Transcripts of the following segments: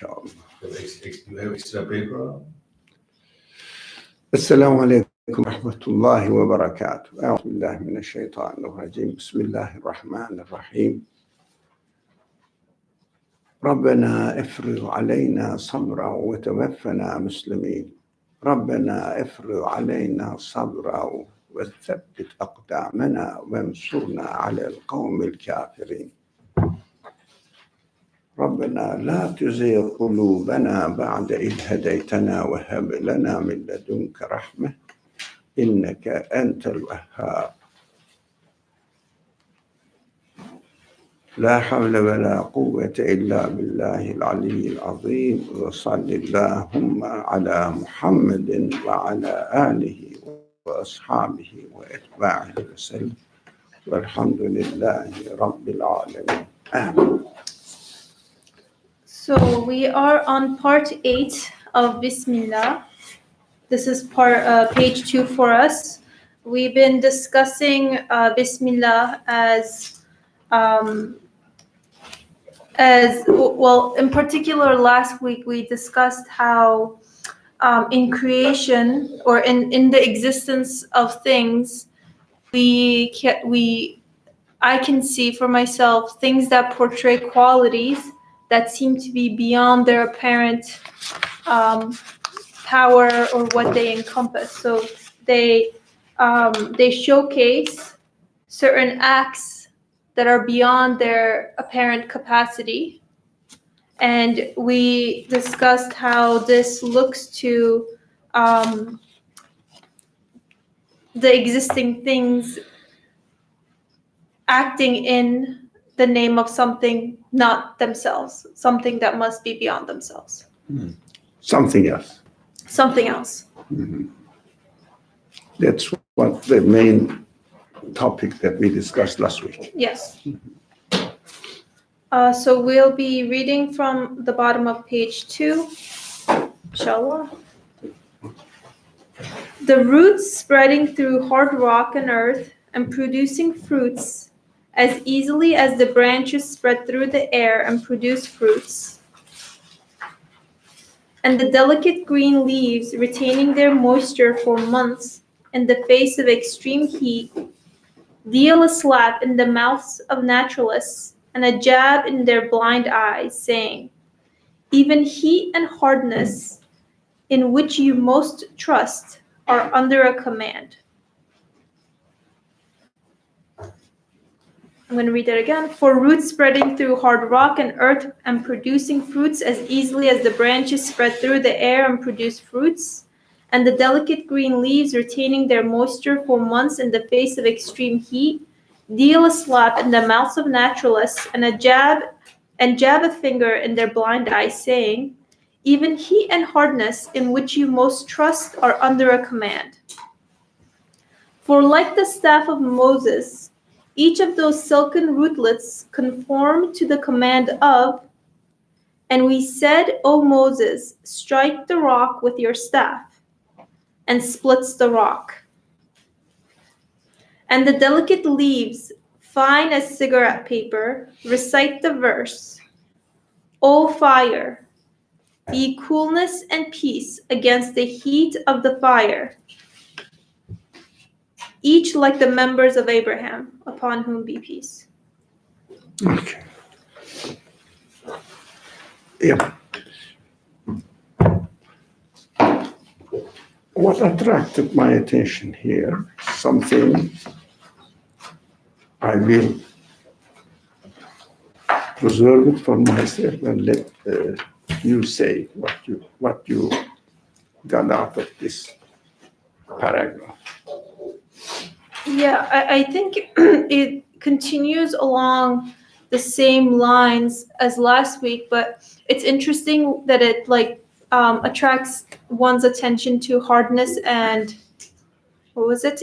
inshallah. You have extra paper? Assalamu alaikum wa rahmatullahi wa barakatuh. A'udhu billahi minash shaitanir rajim. Bismillahir rahmanir rahim. ربنا افرغ علينا صبرا وتوفنا مسلمين. ربنا افرغ علينا صبرا وثبت أقدامنا وانصرنا على القوم الكافرين. ربنا لا تزغ قلوبنا بعد إذ هديتنا وهب لنا من لدنك رحمة إنك أنت الوهاب. لا حول ولا قوة إلا بالله العلي العظيم. وصل اللهم على محمد وعلى آله وأصحابه وأتباعه وسلم والحمد لله رب العالمين. آمين. So we are on part 8 of Bismillah. This is page 2 for us. We've been discussing Bismillah as well. In particular, last week we discussed how in creation or in the existence of things, I can see for myself things that portray qualities that seem to be beyond their apparent power or what they encompass. So they showcase certain acts that are beyond their apparent capacity. And we discussed how this looks to the existing things acting in the name of something not themselves, something that must be beyond themselves. Something else. Something else. Mm-hmm. That's what the main topic that we discussed last week. Yes. So we'll be reading from the bottom of page 2, inshallah. The roots spreading through hard rock and earth and producing fruits as easily as the branches spread through the air and produce fruits, and the delicate green leaves retaining their moisture for months in the face of extreme heat, deal a slap in the mouths of naturalists and a jab in their blind eyes, saying, even heat and hardness in which you most trust are under a command. I'm going to read that again. For roots spreading through hard rock and earth and producing fruits as easily as the branches spread through the air and produce fruits, and the delicate green leaves retaining their moisture for months in the face of extreme heat, deal a slap in the mouths of naturalists and jab a finger in their blind eyes, saying, even heat and hardness in which you most trust are under a command. For like the staff of Moses, each of those silken rootlets conformed to the command of, and we said, O Moses, strike the rock with your staff, and splits the rock. And the delicate leaves, fine as cigarette paper, recite the verse, O fire, be coolness and peace against the heat of the fire, each like the members of Abraham, upon whom be peace. Okay. Yeah. What attracted my attention here, something I will preserve it for myself and let you say what you got out of this paragraph. Yeah, I think it continues along the same lines as last week, but it's interesting that it attracts one's attention to hardness and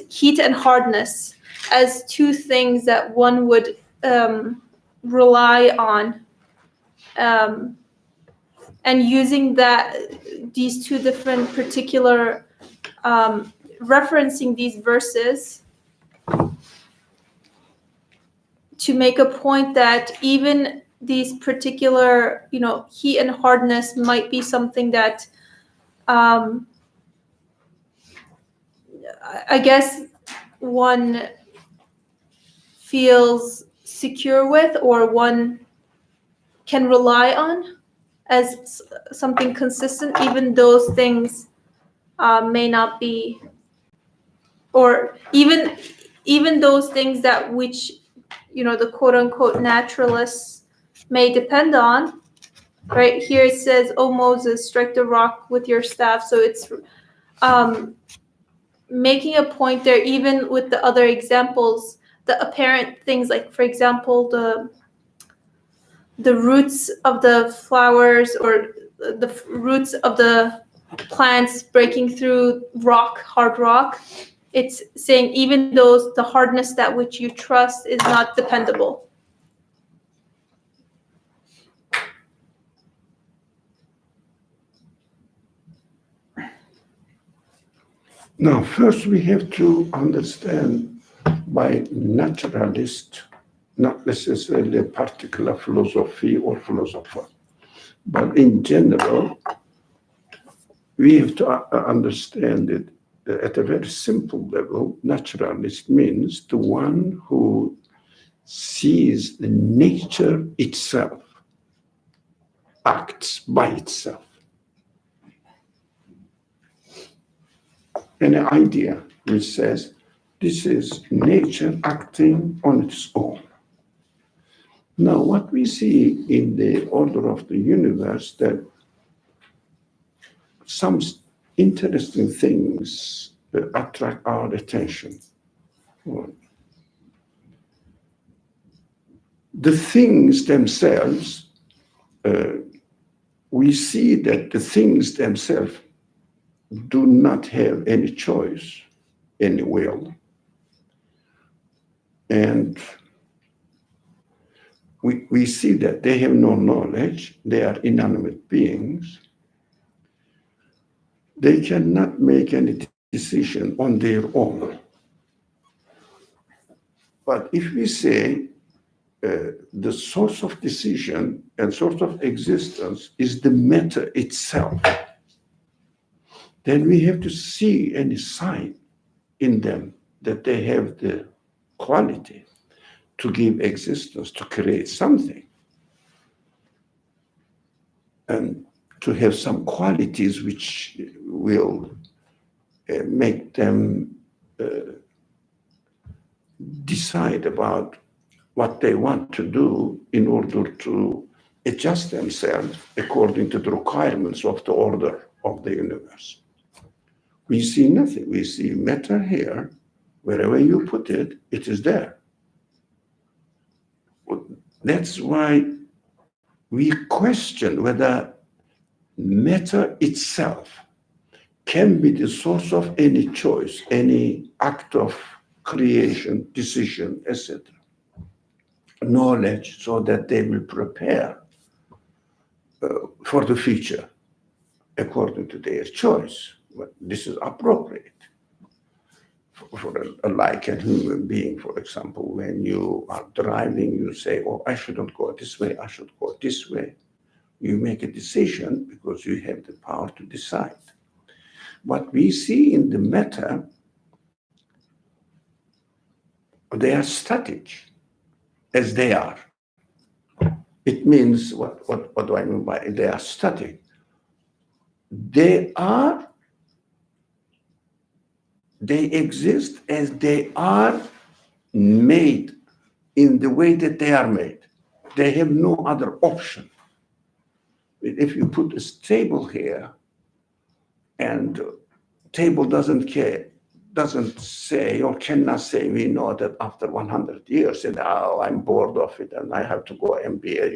heat and hardness as two things that one would rely on, and using these two different particular referencing these verses to make a point that even these particular, heat and hardness might be something that I guess one feels secure with, or one can rely on as something consistent, even those things may not be, or even those things that which the quote unquote naturalists may depend on. Right here it says, "O Moses, strike the rock with your staff." So it's making a point there, even with the other examples, the apparent things, like for example the roots of the flowers, or the roots of the plants breaking through hard rock. It's saying even those, the hardness that which you trust is not dependable. Now, first we have to understand by naturalist, not necessarily a particular philosophy or philosopher, but in general, we have to understand it at a very simple level. Naturalist means the one who sees the nature itself, acts by itself. An idea which says this is nature acting on its own. Now, what we see in the order of the universe, that some interesting things attract our attention. The things themselves, we see that the things themselves do not have any choice, any will. And we see that they have no knowledge, they are inanimate beings. They cannot make any decision on their own. But if we say the source of decision and source of existence is the matter itself, then we have to see any sign in them that they have the quality to give existence, to create something, and to have some qualities which will make them decide about what they want to do in order to adjust themselves according to the requirements of the order of the universe. We see nothing. We see matter here. Wherever you put it, it is there. That's why we question whether matter itself can be the source of any choice, any act of creation, decision, etc. Knowledge, so that they will prepare for the future according to their choice. But this is appropriate for like a human being. For example, when you are driving, you say, "Oh, I shouldn't go this way, I should go this way." You make a decision because you have the power to decide. What we see in the matter, they are static as they are. It means, what do I mean by they are static? They exist as they are made in the way that they are made. They have no other option. If you put a table here, and table doesn't say or cannot say, we know that after 100 years, and I'm bored of it and I have to go and be a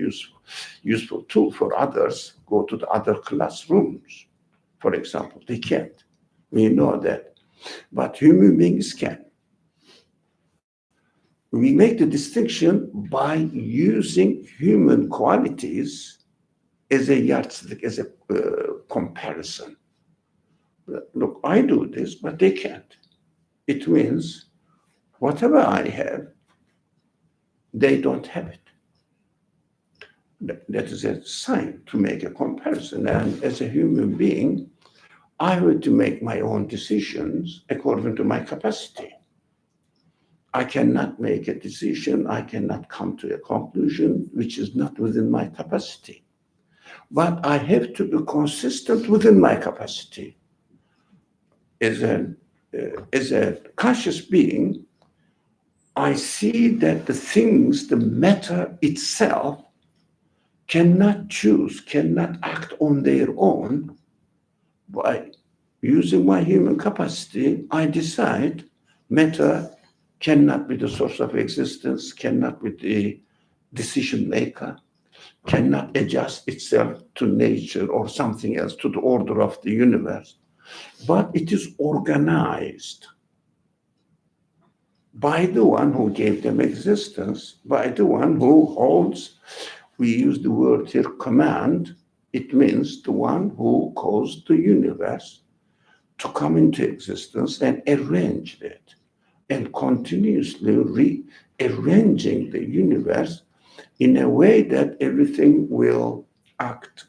useful tool for others, go to the other classrooms, for example. They can't. We know that. But human beings can. We make the distinction by using human qualities as a yardstick, as a comparison. Look, I do this, but they can't. It means whatever I have, they don't have it. That is a sign to make a comparison. And as a human being, I have to make my own decisions according to my capacity. I cannot make a decision, I cannot come to a conclusion which is not within my capacity. But I have to be consistent within my capacity. As a conscious being, I see that the things, the matter itself, cannot choose, cannot act on their own. By using my human capacity, I decide matter cannot be the source of existence, cannot be the decision maker, cannot adjust itself to nature or something else, to the order of the universe. But it is organized by the one who gave them existence, by the one who holds, we use the word here, command. It means the one who caused the universe to come into existence and arranged it, and continuously rearranging the universe in a way that everything will act,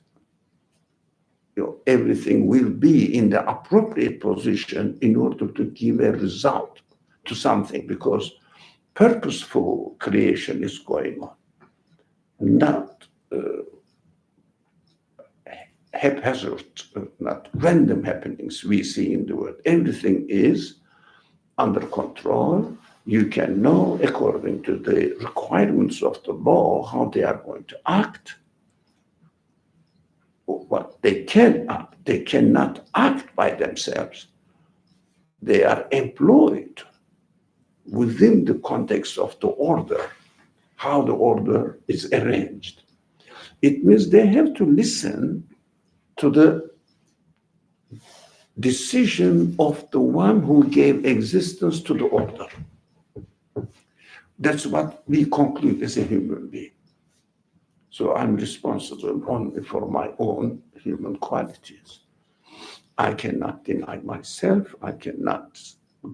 everything will be in the appropriate position in order to give a result to something, because purposeful creation is going on, not haphazard, not random happenings we see in the world. Everything is under control. You can know according to the requirements of the law how they are going to act. But they can act. They cannot act by themselves. They are employed within the context of the order, how the order is arranged. It means they have to listen to the decision of the one who gave existence to the order. That's what we conclude as a human being. So I'm responsible only for my own human qualities. I cannot deny myself. I cannot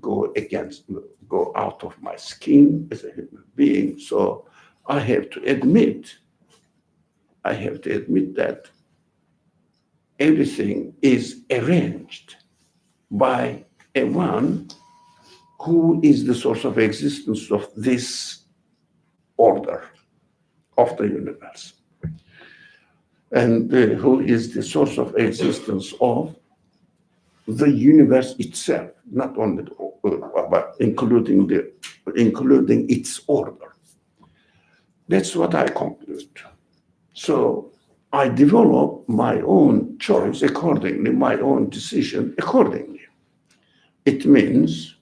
go out of my skin as a human being. So I have to admit that everything is arranged by a one who is the source of existence of this order of the universe, and who is the source of existence of the universe itself, not only but including its order. That's what I conclude. So I develop my own choice accordingly, my own decision accordingly. It means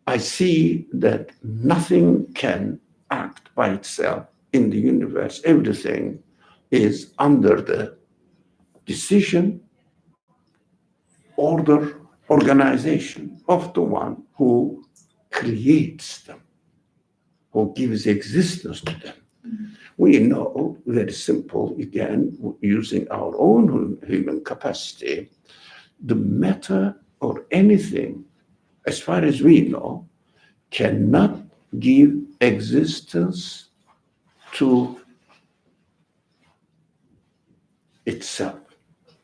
I see that nothing can act by itself in the universe. Everything is under the decision, order, organization of the one who creates them, who gives existence to them. We know, very simple, again, using our own human capacity, the matter or anything, as far as we know, cannot give existence to itself.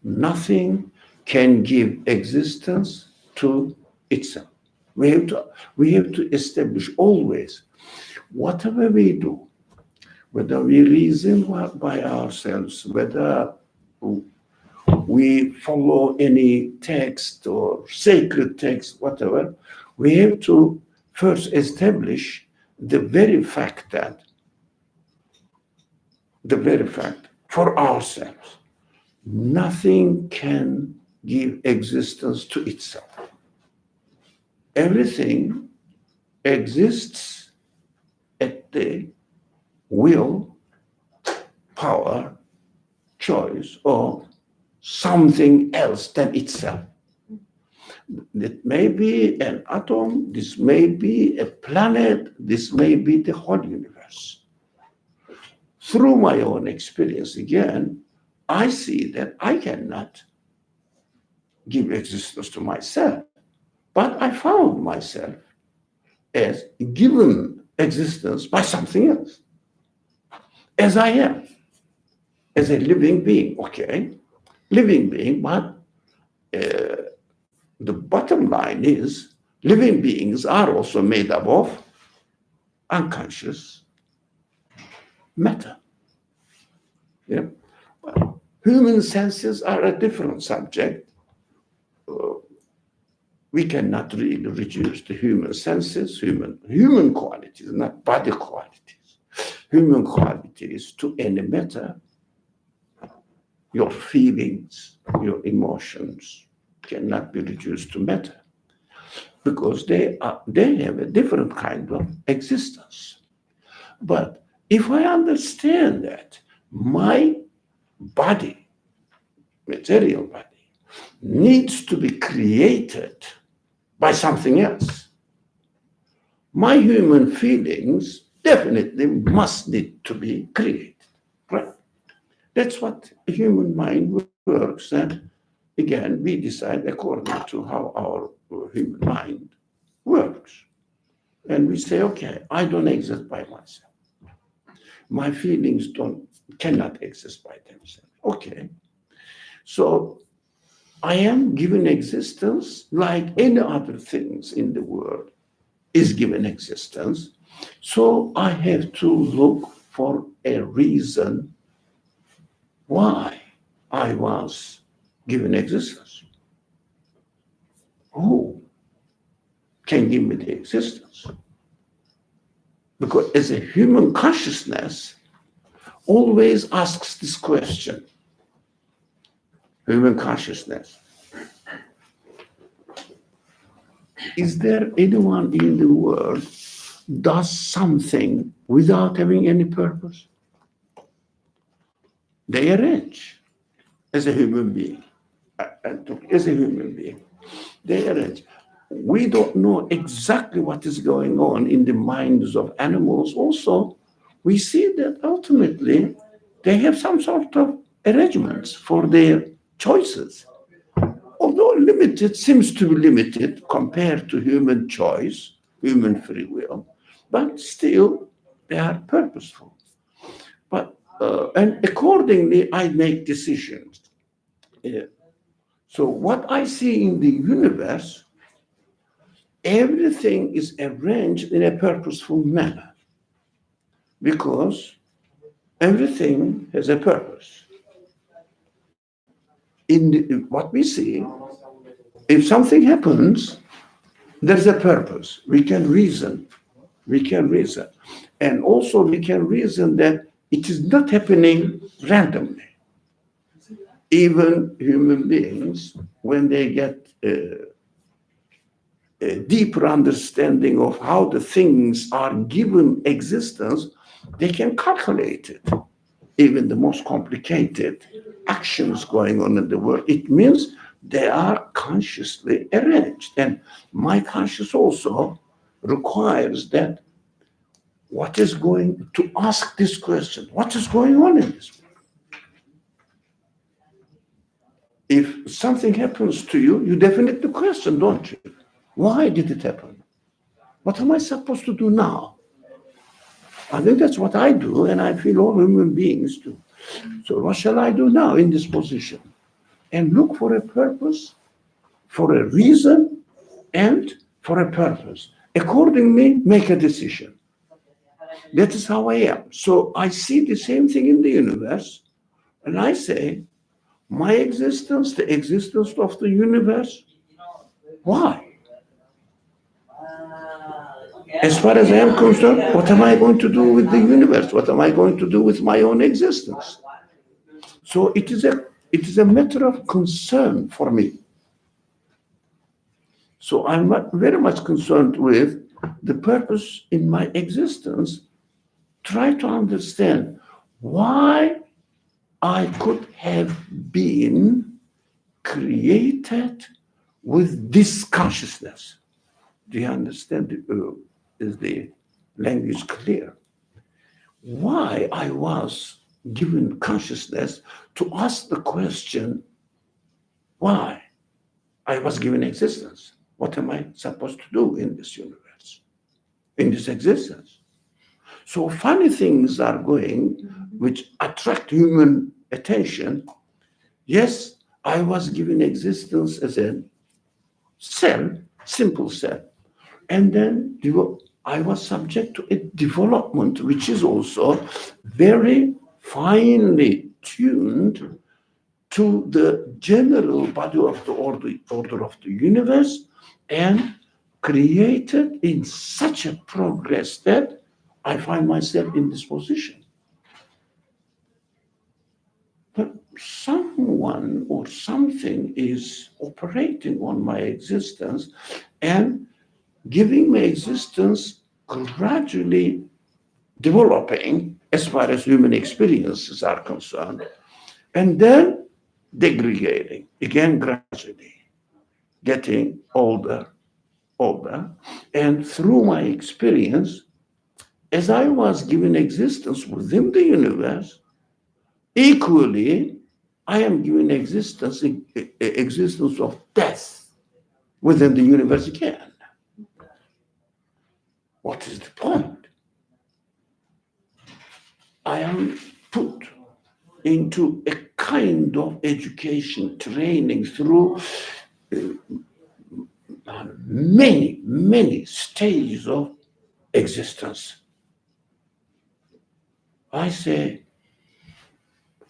Nothing can give existence to itself. We have to establish always, whatever we do, whether we reason by ourselves, whether we follow any text or sacred text, whatever, we have to first establish the very fact for ourselves, nothing can give existence to itself. Everything exists at the will, power, choice of something else than itself. It may be an atom, this may be a planet, this may be the whole universe. Through my own experience, again, I see that I cannot give existence to myself, but I found myself as given existence by something else, as I am. as a living being, okay, living being, but the bottom line is living beings are also made up of unconscious matter. Yeah. Human senses are a different subject. We cannot really reduce the human senses, human qualities, not body qualities. Human qualities to any matter. Your feelings, your emotions cannot be reduced to matter because they have a different kind of existence. But if I understand that my body, material body, needs to be created by something else, my human feelings definitely must need to be created. Right? That's what a human mind works. And again, we decide according to how our human mind works. And we say, okay, I don't exist by myself. My feelings cannot exist by themselves. Okay. So I am given existence like any other things in the world is given existence. So I have to look for a reason why I was given existence. Who can give me the existence? Because as a human consciousness always asks this question, human consciousness, is there anyone in the world does something without having any purpose? They arrange as a human being. As a human being, they arrange. We don't know exactly what is going on in the minds of animals. Also, we see that ultimately they have some sort of arrangements for their choices. Although limited, seems to be limited compared to human choice, human free will, but still they are purposeful. But and accordingly, I make decisions. So what I see in the universe, everything is arranged in a purposeful manner because everything has a purpose. What we see, if something happens, there's a purpose. We can reason. We can reason. And also we can reason that it is not happening randomly. Even human beings, when they get a deeper understanding of how the things are given existence, they can calculate it. Even the most complicated actions going on in the world, it means they are consciously arranged. And my conscious also requires that what is going to ask this question, what is going on in this world? If something happens to you, you definitely question, don't you? Why did it happen? What am I supposed to do now? I think that's what I do, and I feel all human beings do. So what shall I do now in this position? And look for a purpose, for a reason, and for a purpose. Accordingly, make a decision. That is how I am. So I see the same thing in the universe, and I say, my existence, the existence of the universe, why? As far as I am concerned, what am I going to do with the universe? What am I going to do with my own existence? So it is a matter of concern for me. So I'm very much concerned with the purpose in my existence. Try to understand why I could have been created with this consciousness. Do you understand? Is the language clear? Why I was given consciousness to ask the question, why I was given existence? What am I supposed to do in this universe, in this existence? So funny things are going which attract human attention, yes, I was given existence as a cell, simple cell. And then I was subject to a development which is also very finely tuned to the general body of the order of the universe, and created in such a progress that I find myself in this position. But someone or something is operating on my existence and giving me existence, gradually developing as far as human experiences are concerned, and then degrading again gradually, getting older, older. And through my experience, as I was given existence within the universe, equally, I am given existence of death within the universe again. What is the point? I am put into a kind of education training through many, many stages of existence. I say,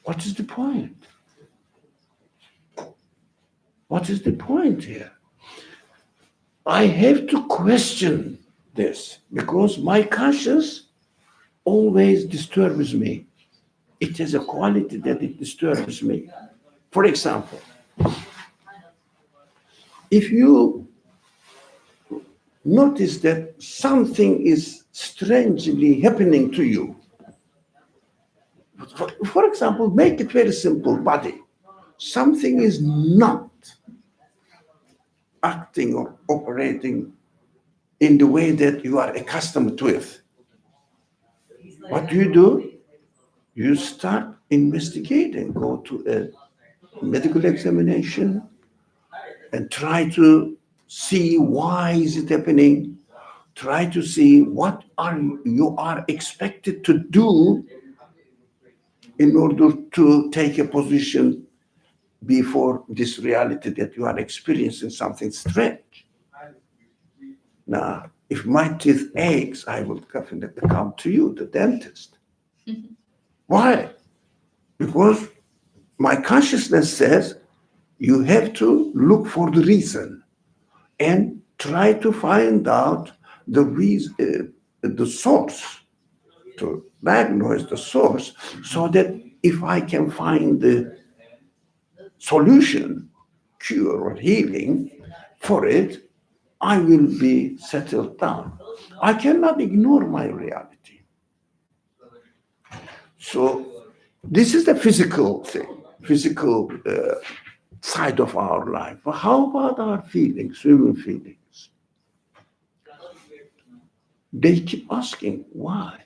what is the point? What is the point here? I have to question this because my conscience always disturbs me. It has a quality that it disturbs me. For example, if you notice that something is strangely happening to you, for example, make it very simple, body. Something is not acting or operating in the way that you are accustomed to it. What do? You start investigating, go to a medical examination and try to see why is it happening. Try to see what you are expected to do in order to take a position before this reality that you are experiencing something strange. Now, if my teeth aches, I will definitely come to you, the dentist. Why? Because my consciousness says you have to look for the reason and try to find out the reason, the source, to diagnose the source, so that if I can find the solution, cure, or healing for it, I will be settled down. I cannot ignore my reality. So this is the physical thing, physical side of our life. But how about our feelings, human feelings? They keep asking, why?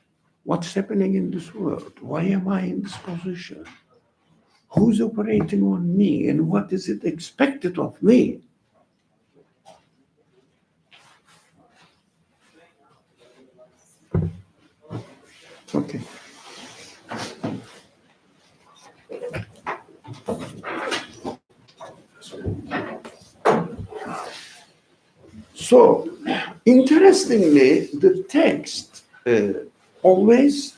What's happening in this world? Why am I in this position? Who's operating on me, and what is it expected of me? Okay. So, interestingly, the text always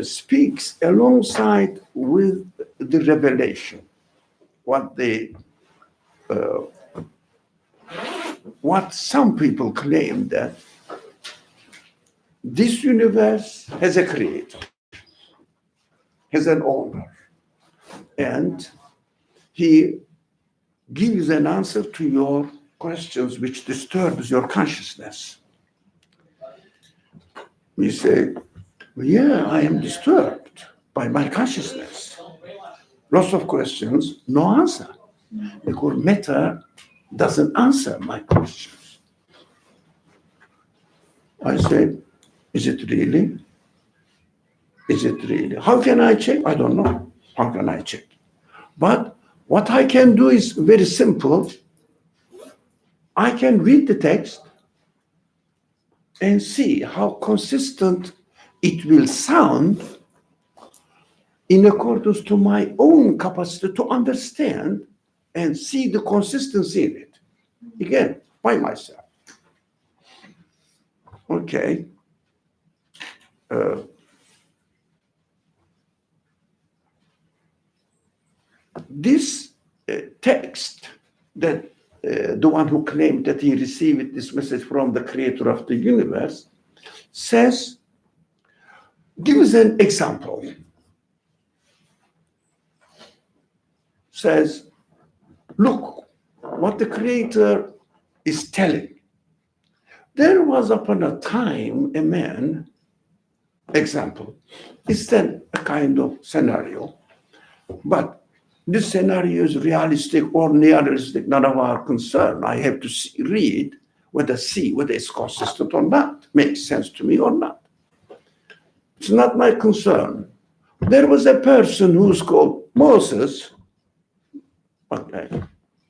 speaks alongside with the revelation, what some people claim, that this universe has a creator, has an owner, and he gives an answer to your questions which disturbs your consciousness. We say, yeah, I am disturbed by my consciousness. Lots of questions, no answer, because matter doesn't answer my questions. I say, is it really? Is it really? How can I check? I don't know. How can I check? But what I can do is very simple. I can read the text and see how consistent it will sound in accordance to my own capacity to understand and see the consistency in it. Again, by myself. Okay. This text that the one who claimed that he received this message from the creator of the universe says, gives an example. Says, look what the creator is telling. There was upon a time a man, example, it's then a kind of scenario, but this scenario is realistic or near-realistic, none of our concern. I have to read whether it's consistent or not, makes sense to me or not. It's not my concern. There was a person who's called Moses. Okay.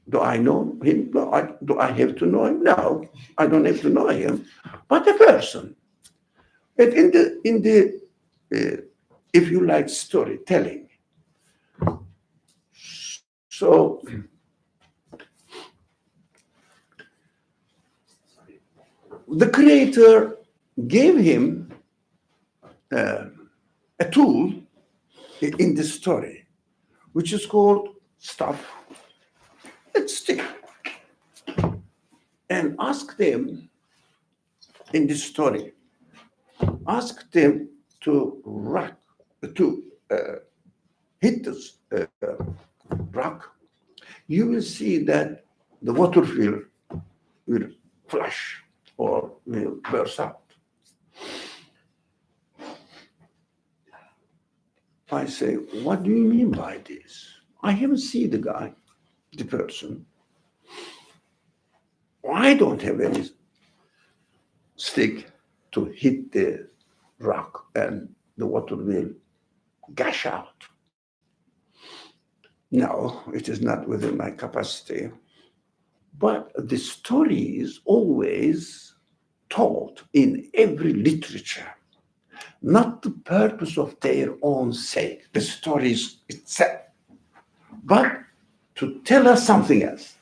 Do I know him? No. Do I have to know him? No, I don't have to know him. But a person. And in the if you like, storytelling. So the creator gave him a tool in the story, which is called staff and stick, and asked them in this story, asked them to hit this rock. You will see that the water will flash or will burst out. I say, what do you mean by this? I haven't seen the guy, the person. I don't have any stick to hit the rock and the water will gush out. No, it is not within my capacity. But the story is always taught in every literature, not the purpose of their own sake, the stories itself, but to tell us something else.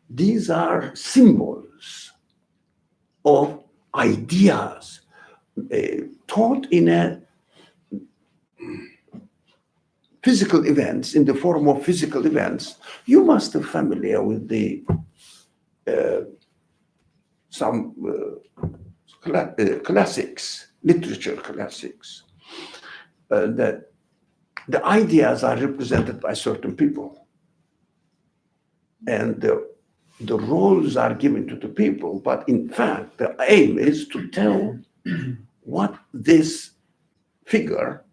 These are symbols of ideas taught in a physical events, in the form of physical events. You must be familiar with the some classics, literature classics, that the ideas are represented by certain people, and the roles are given to the people, but in fact, the aim is to tell what this figure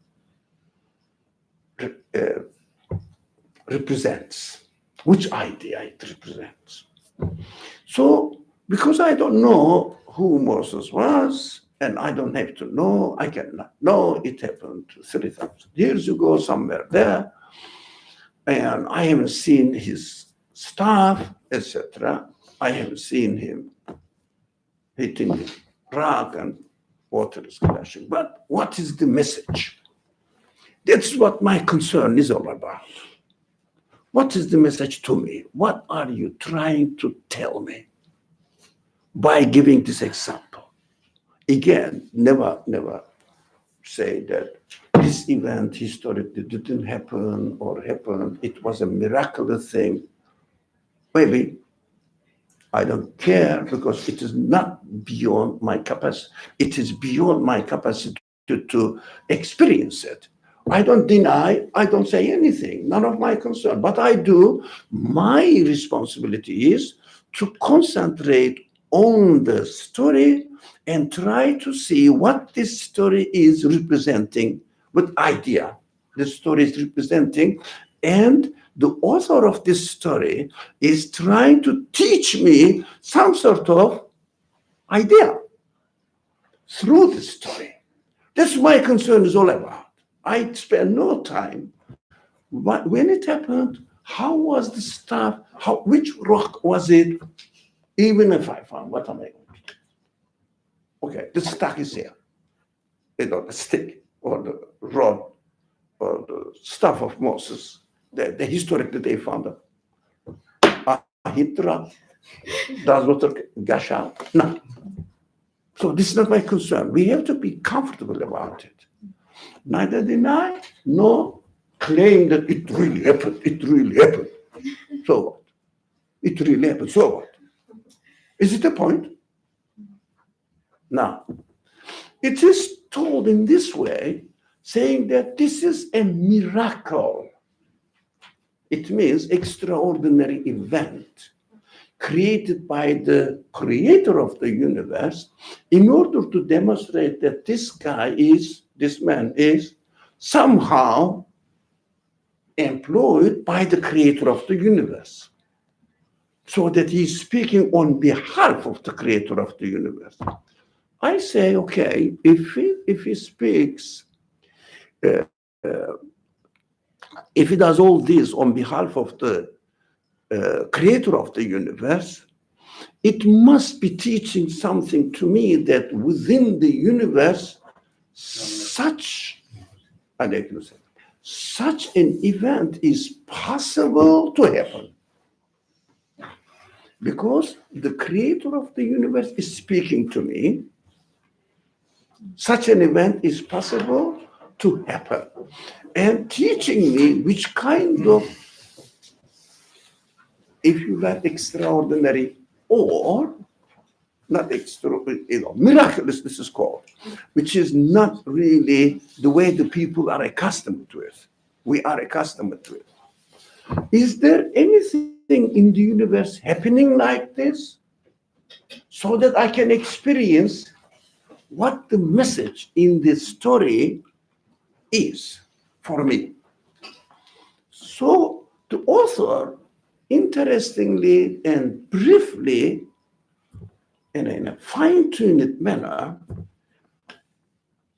represents, which idea it represents. So, because I don't know who Moses was, and I don't have to know, I cannot know, it happened 3,000 years ago, somewhere there, and I haven't seen his staff, etc. I haven't seen him hitting the rock and water is splashing. But what is the message? That's what my concern is all about. What is the message to me? What are you trying to tell me by giving this example? Again, never say that this event historically didn't happen or happened. It was a miraculous thing. Maybe I don't care because it is not beyond my capacity. It is beyond my capacity to experience it. I don't deny, I don't say anything, none of my concern. But I do, my responsibility is to concentrate on the story and try to see what this story is representing, what idea the story is representing. And the author of this story is trying to teach me some sort of idea through the story. That's my concern is all about. I spend no time. When it happened, how was the stuff? Which rock was it? Even if I found, what am I going to do? Okay, the stack is here. The stick or the rod the stuff of Moses, the historic that they found out. Hit the rock. Does water gush out? No. So this is not my concern. We have to be comfortable about it. Neither deny nor claim that it really happened. It really happened. So what? It really happened. So what? Is it a point? No. It is told in this way, saying that this is a miracle. It means extraordinary event created by the creator of the universe in order to demonstrate that this man is somehow employed by the creator of the universe. So that he's speaking on behalf of the creator of the universe. I say, okay, if he speaks, if he does all this on behalf of the creator of the universe, it must be teaching something to me that within the universe, such an event is possible to happen. Because the creator of the universe is speaking to me, such an event is possible to happen. And teaching me which kind of, if you like, extraordinary or not extraordinary, miraculous, this is called, which is not really the way the people are accustomed to it. We are accustomed to it. Is there anything in the universe happening like this so that I can experience what the message in this story is for me? So the author, interestingly and briefly, and in a fine-tuned manner,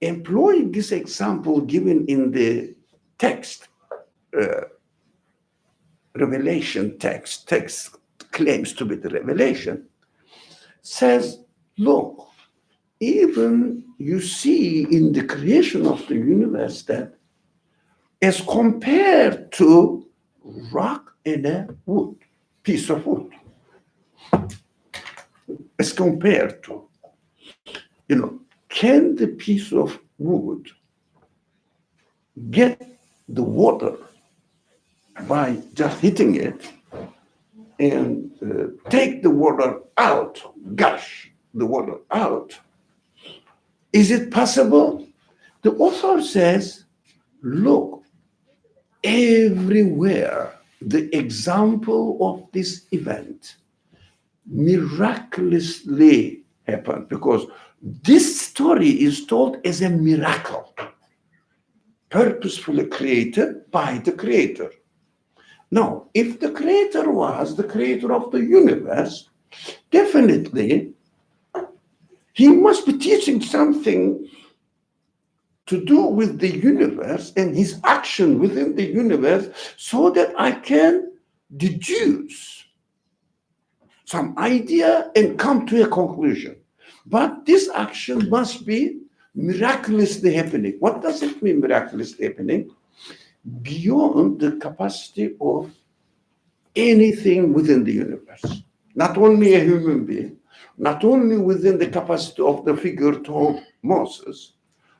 employing this example given in the text, Revelation text claims to be the Revelation, says, look, even you see in the creation of the universe that as compared to rock and a wood, piece of wood, as compared to, can the piece of wood get the water by just hitting it and take the water out, gush the water out? Is it possible? The author says, look, everywhere the example of this event miraculously happened, because this story is told as a miracle, purposefully created by the creator. Now, if the creator was the creator of the universe, definitely he must be teaching something to do with the universe and his action within the universe so that I can deduce some idea and come to a conclusion. But this action must be miraculously happening. What does it mean, miraculously happening? Beyond the capacity of anything within the universe. Not only a human being, not only within the capacity of the figure told Moses,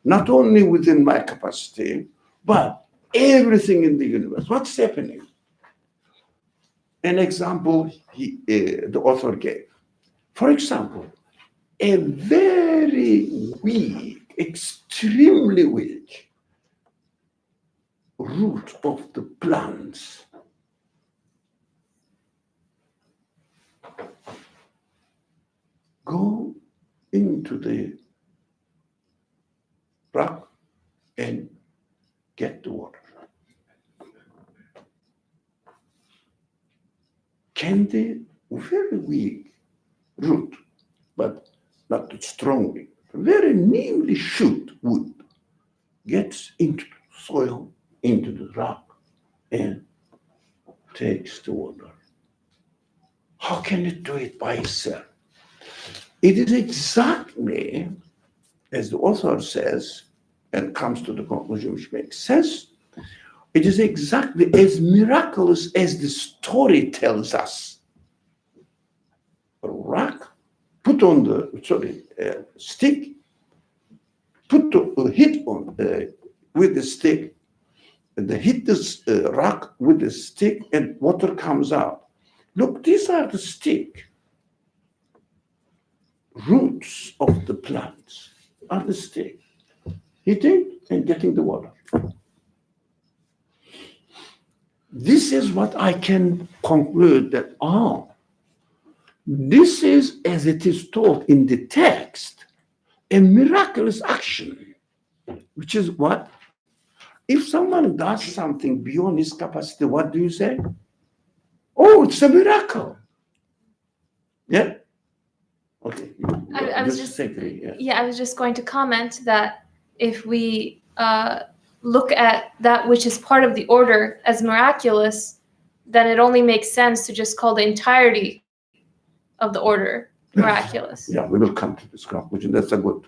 not only within my capacity, but everything in the universe. What's happening? An example the author gave. For example, a very weak, extremely weak root of the plants go into the rock and get the water. Can the very weak root, but not strongly, very nearly shoot wood, gets into the soil, into the rock, and takes the water? How can it do it by itself? It is exactly as the author says, and comes to the conclusion which makes sense, It is exactly as miraculous as the story tells us. A rock, put on the stick, hit on with the stick, and hit this rock with the stick, and water comes out. Look, these are the stick roots of the plants. Are the stick hitting and getting the water. This is what I can conclude that, this is, as it is taught in the text, a miraculous action, which is what? If someone does something beyond his capacity, what do you say? Oh, it's a miracle. Yeah? Okay. I was just I was just going to comment that if we look at that which is part of the order as miraculous, then it only makes sense to just call the entirety of the order miraculous. Yeah, we will come to this conclusion. That's a good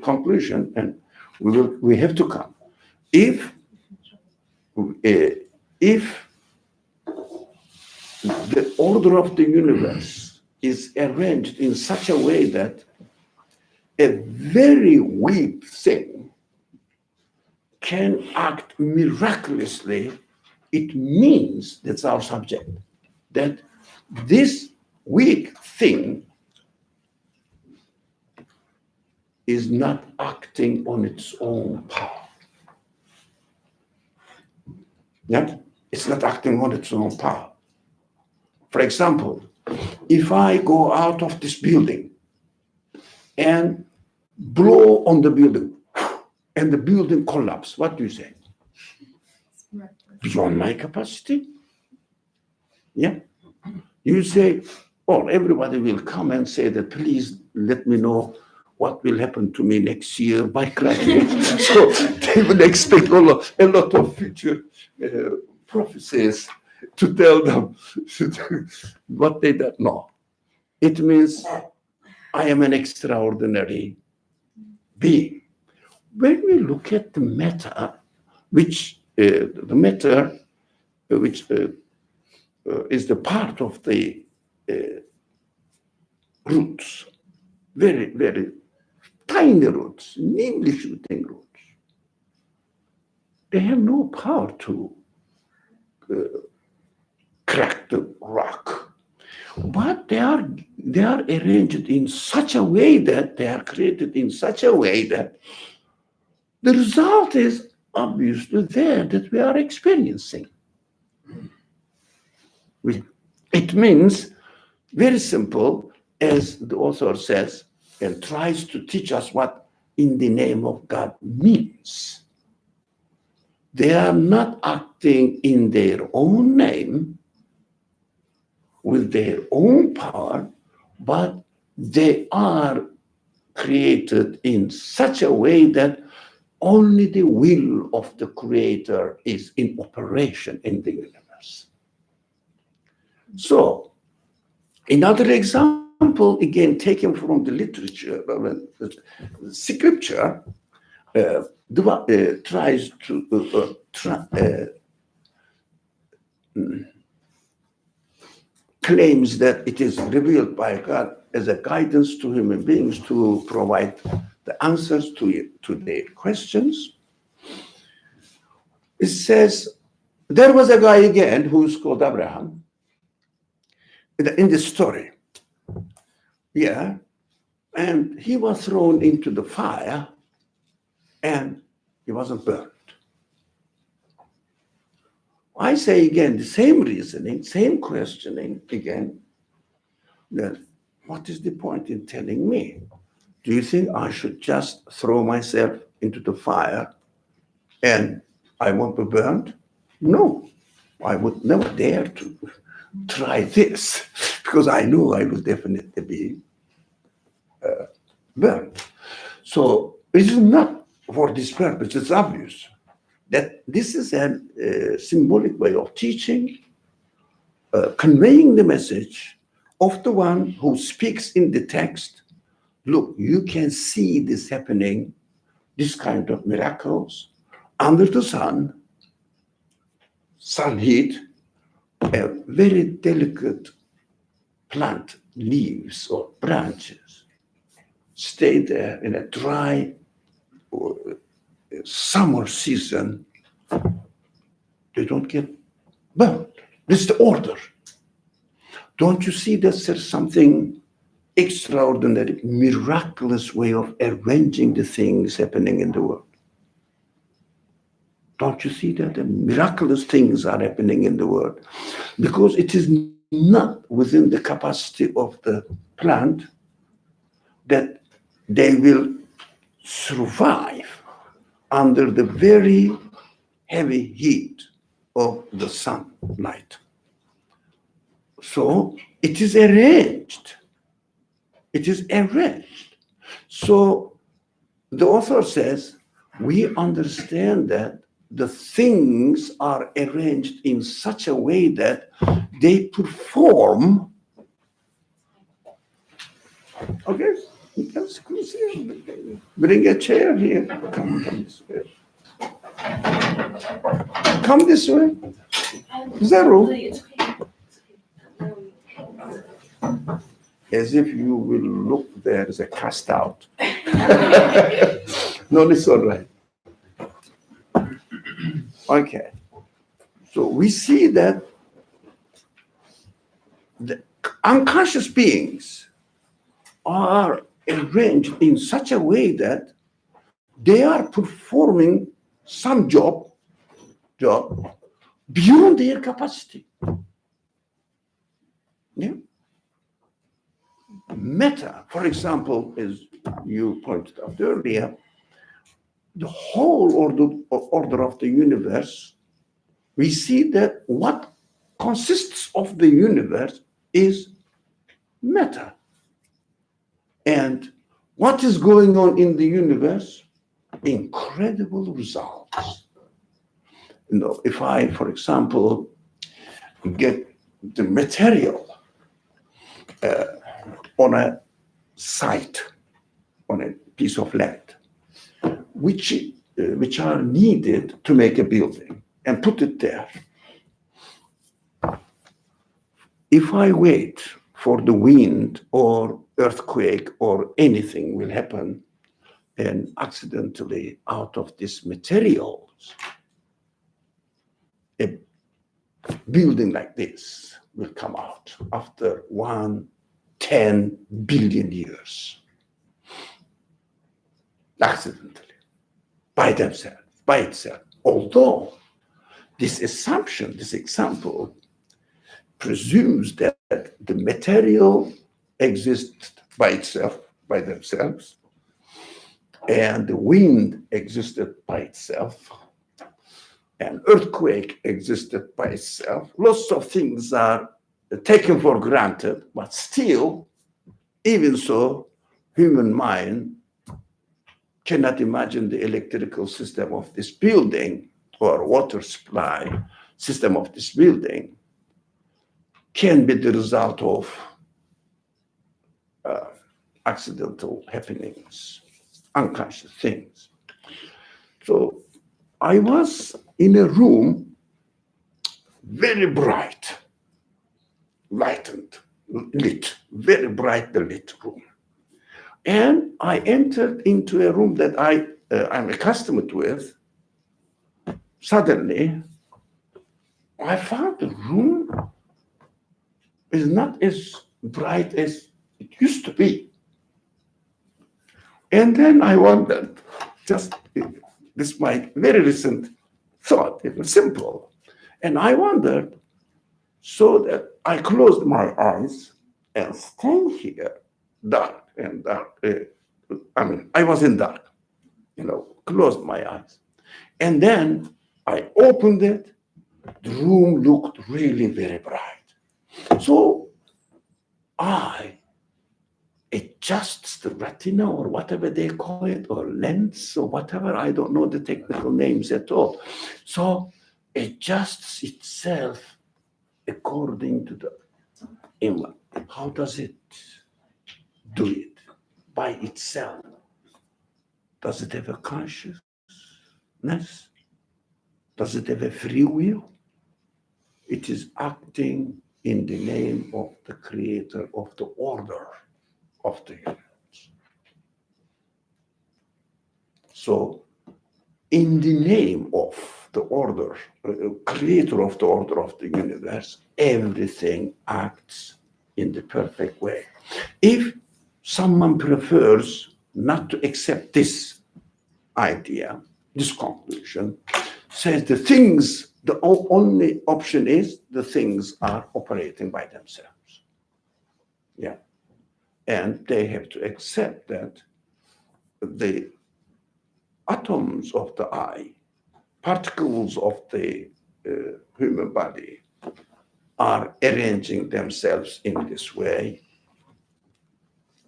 conclusion, and we have to come. If the order of the universe is arranged in such a way that a very weak thing can act miraculously, it means, that's our subject, that this weak thing is not acting on its own power. Yeah? It's not acting on its own power. For example, if I go out of this building and blow on the building and the building collapses, what do you say? Beyond my capacity? Yeah? You say, oh, everybody will come and say that, please let me know what will happen to me next year by graduation. So they will expect a lot of future prophecies to tell them what they don't know. It means I am an extraordinary being. When we look at the matter, which is the part of the roots, very, very tiny roots, namely shooting roots. They have no power to crack the rock, but they are arranged in such a way that they are created in such a way that the result is obviously there that we are experiencing. It means very simple, as the author says, and tries to teach us what in the name of God means. They are not acting in their own name, with their own power, but they are created in such a way that only the will of the Creator is in operation in the universe. So, another example, again taken from the literature, the scripture tries to claims that it is revealed by God as a guidance to human beings to provide the answers to their questions. It says, there was a guy again who's called Abraham in the story. Yeah. And he was thrown into the fire and he wasn't burned. I say again, the same reasoning, same questioning again, then what is the point in telling me? Do you think I should just throw myself into the fire and I won't be burned? No, I would never dare to try this because I know I will definitely be burned. So it is not for this purpose, it's obvious that this is a symbolic way of teaching, conveying the message of the one who speaks in the text. Look, you can see this happening, this kind of miracles under the sun, sun heat, a very delicate plant leaves or branches stay there in a dry summer season, they don't get burned. This is the order. Don't you see that there's something extraordinary, miraculous way of arranging the things happening in the world? Don't you see that the miraculous things are happening in the world? Because it is not within the capacity of the plant that they will survive under the very heavy heat of the sunlight. So it is arranged. It is arranged. So the author says, we understand that the things are arranged in such a way that they perform. Okay, that's good. Bring a chair here. Come this way. Come this way. Zero. As if you will look there as a cast out. No, it's all right. Okay. So we see that the unconscious beings are arranged in such a way that they are performing some job beyond their capacity. Yeah. Matter, for example, as you pointed out earlier, the whole order of the universe, we see that what consists of the universe is matter. And what is going on in the universe? Incredible results. You know, if I, for example, get the material on a site, on a piece of land, which are needed to make a building, and put it there. If I wait for the wind or earthquake or anything will happen, and accidentally out of this materials, a building like this will come out after 10 billion years. Accidentally, by themselves, by itself. Although this assumption, this example, presumes that the material exists by itself, by themselves, and the wind existed by itself, and earthquake existed by itself. Lots of things are taken for granted, but still, even so, human mind cannot imagine the electrical system of this building or water supply system of this building can be the result of accidental happenings, unconscious things. So I was in a room, very bright, lightened, lit, very brightly lit room. And I entered into a room that I'm accustomed with. Suddenly, I found the room is not as bright as it used to be. And then I wondered, just this is my very recent thought, it was simple. And I wondered, so that I closed my eyes and stayed here, dark and dark. I was in dark, closed my eyes. And then I opened it, the room looked really very bright. So I adjusts the retina or whatever they call it, or lens or whatever, I don't know the technical names at all. So adjusts itself according to the image. How does it do it? By itself. Does it have a consciousness? Does it have a free will? It is acting in the name of the creator of the order of the universe. So, in the name of the order, creator of the order of the universe, everything acts in the perfect way. If someone prefers not to accept this idea, this conclusion, says the things, the only option is the things are operating by themselves. Yeah. And they have to accept that the atoms of the eye, particles of the human body are arranging themselves in this way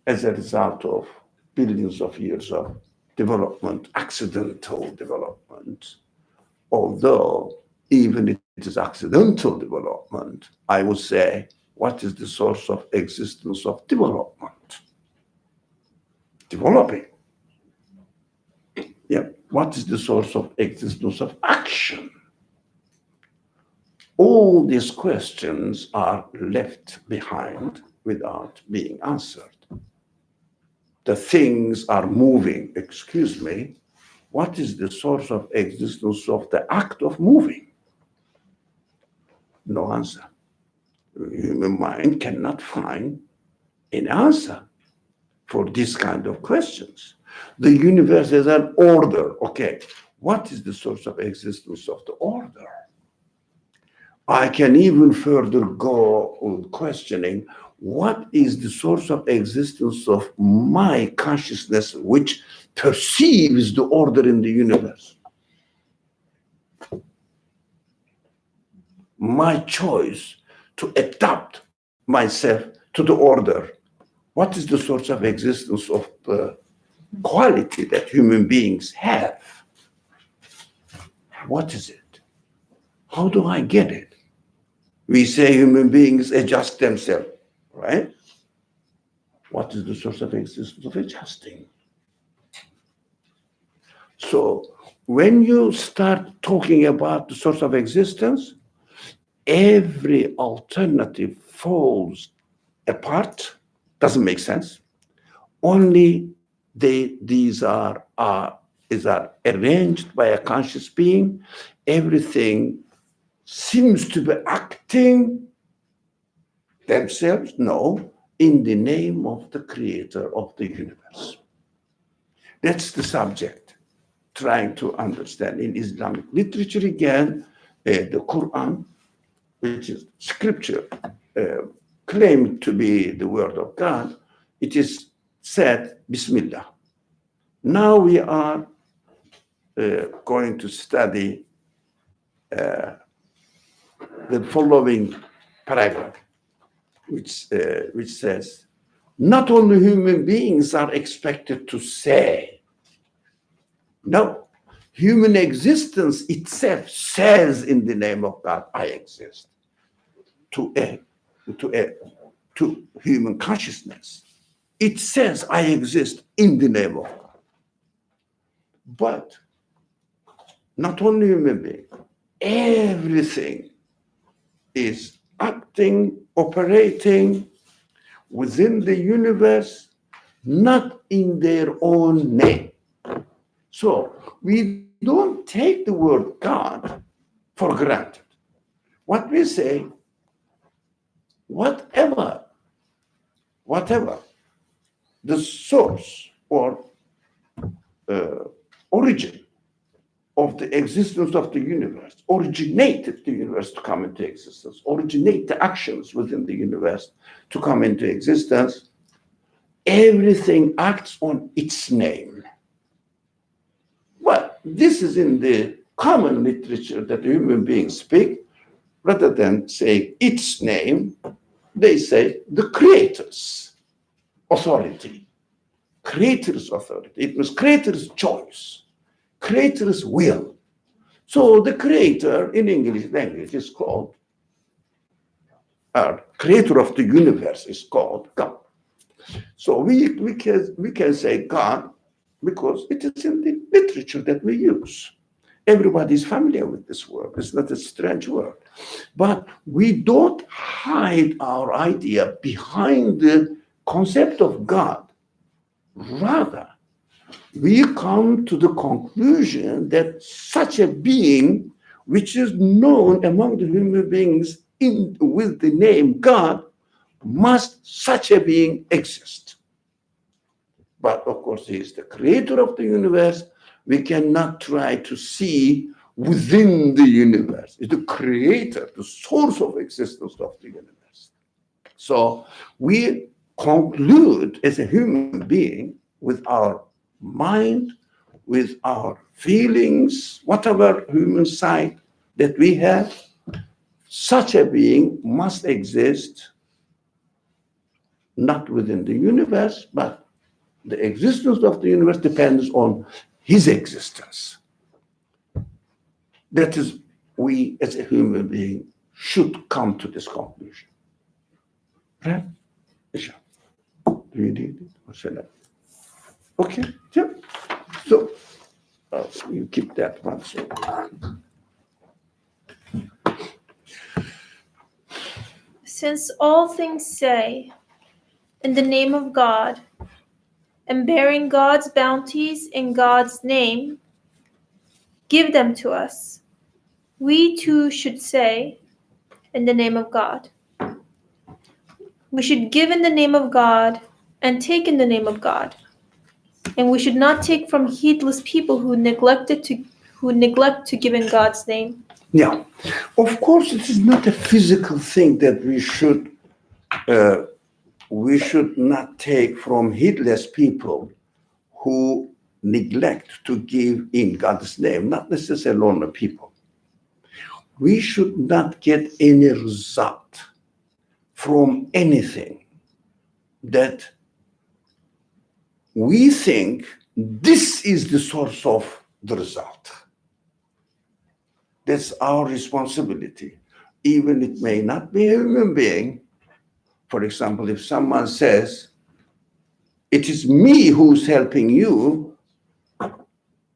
as a result of billions of years of development, accidental development. Although even it is accidental development, I would say, what is the source of existence of development? Developing. Yeah. What is the source of existence of action? All these questions are left behind without being answered. The things are moving, excuse me, what is the source of existence of the act of moving? No answer. The human mind cannot find an answer for this kind of questions. The universe is an order. Okay, what is the source of existence of the order? I can even further go on questioning what is the source of existence of my consciousness which perceives the order in the universe? My choice to adapt myself to the order. What is the source of existence of the quality that human beings have? What is it? How do I get it? We say human beings adjust themselves, right? What is the source of existence of adjusting? So when you start talking about the source of existence, every alternative falls apart, doesn't make sense. Only these are arranged by a conscious being. Everything seems to be acting themselves, no, in the name of the creator of the universe. That's the subject, trying to understand. In Islamic literature, again, the Quran, which is scripture, claimed to be the word of God, it is said, Bismillah. Now we are going to study the following paragraph, which says, not only human beings are expected to say, no, human existence itself says in the name of God, I exist, to human consciousness. It says I exist in the name of God. But not only human being, everything is acting, operating within the universe, not in their own name. So we don't take the word God for granted. What we say, whatever the source or origin of the existence of the universe, originated the universe to come into existence, originate the actions within the universe to come into existence, everything acts on its name. Well, this is in the common literature that human beings speak. Rather than saying its name, they say the creator's authority. Creator's authority. It was creator's choice, creator's will. So the creator in English language is called, creator of the universe is called God. So we can say God because it is in the literature that we use. Everybody's familiar with this word. It's not a strange word. But we don't hide our idea behind the concept of God. Rather, we come to the conclusion that such a being, which is known among the human beings with the name God, must such a being exist. But of course, he is the creator of the universe. We cannot try to see within the universe. It's the creator, the source of existence of the universe. So we conclude as a human being with our mind, with our feelings, whatever human side that we have, such a being must exist not within the universe, but the existence of the universe depends on his existence. That is, we as a human being should come to this conclusion. Right? Isha. Do you need it? Or shall I? Okay, yeah. So you keep that one. So. Since all things say, in the name of God, and bearing God's bounties in God's name, give them to us. We too should say, in the name of God. We should give in the name of God and take in the name of God. And we should not take from heedless people who neglect to give in God's name. Yeah, of course, it is not a physical thing that we should not take from heedless people who neglect to give in God's name, not necessarily only people. We should not get any result from anything that we think this is the source of the result. That's our responsibility. Even it may not be a human being. For example, if someone says, it is me who's helping you,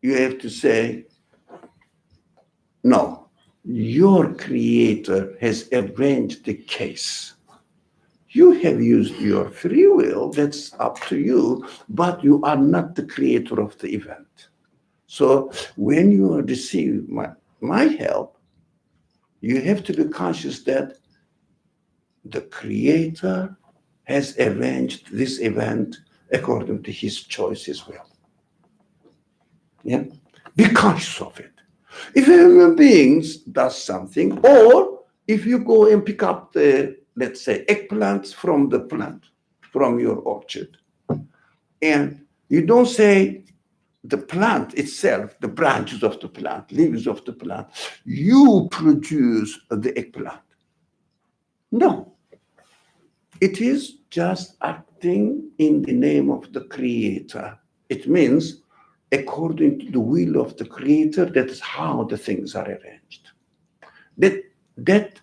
you have to say, no, your creator has arranged the case. You have used your free will, that's up to you, but you are not the creator of the event. So when you receive my help, you have to be conscious that the creator has arranged this event according to his choice as well. Yeah? Be conscious of it. If a human being does something, or if you go and pick up the, let's say, eggplants from the plant, from your orchard, and you don't say the plant itself, the branches of the plant, leaves of the plant, you produce the eggplant. No. It is just acting in the name of the creator. It means according to the will of the creator, that is how the things are arranged. That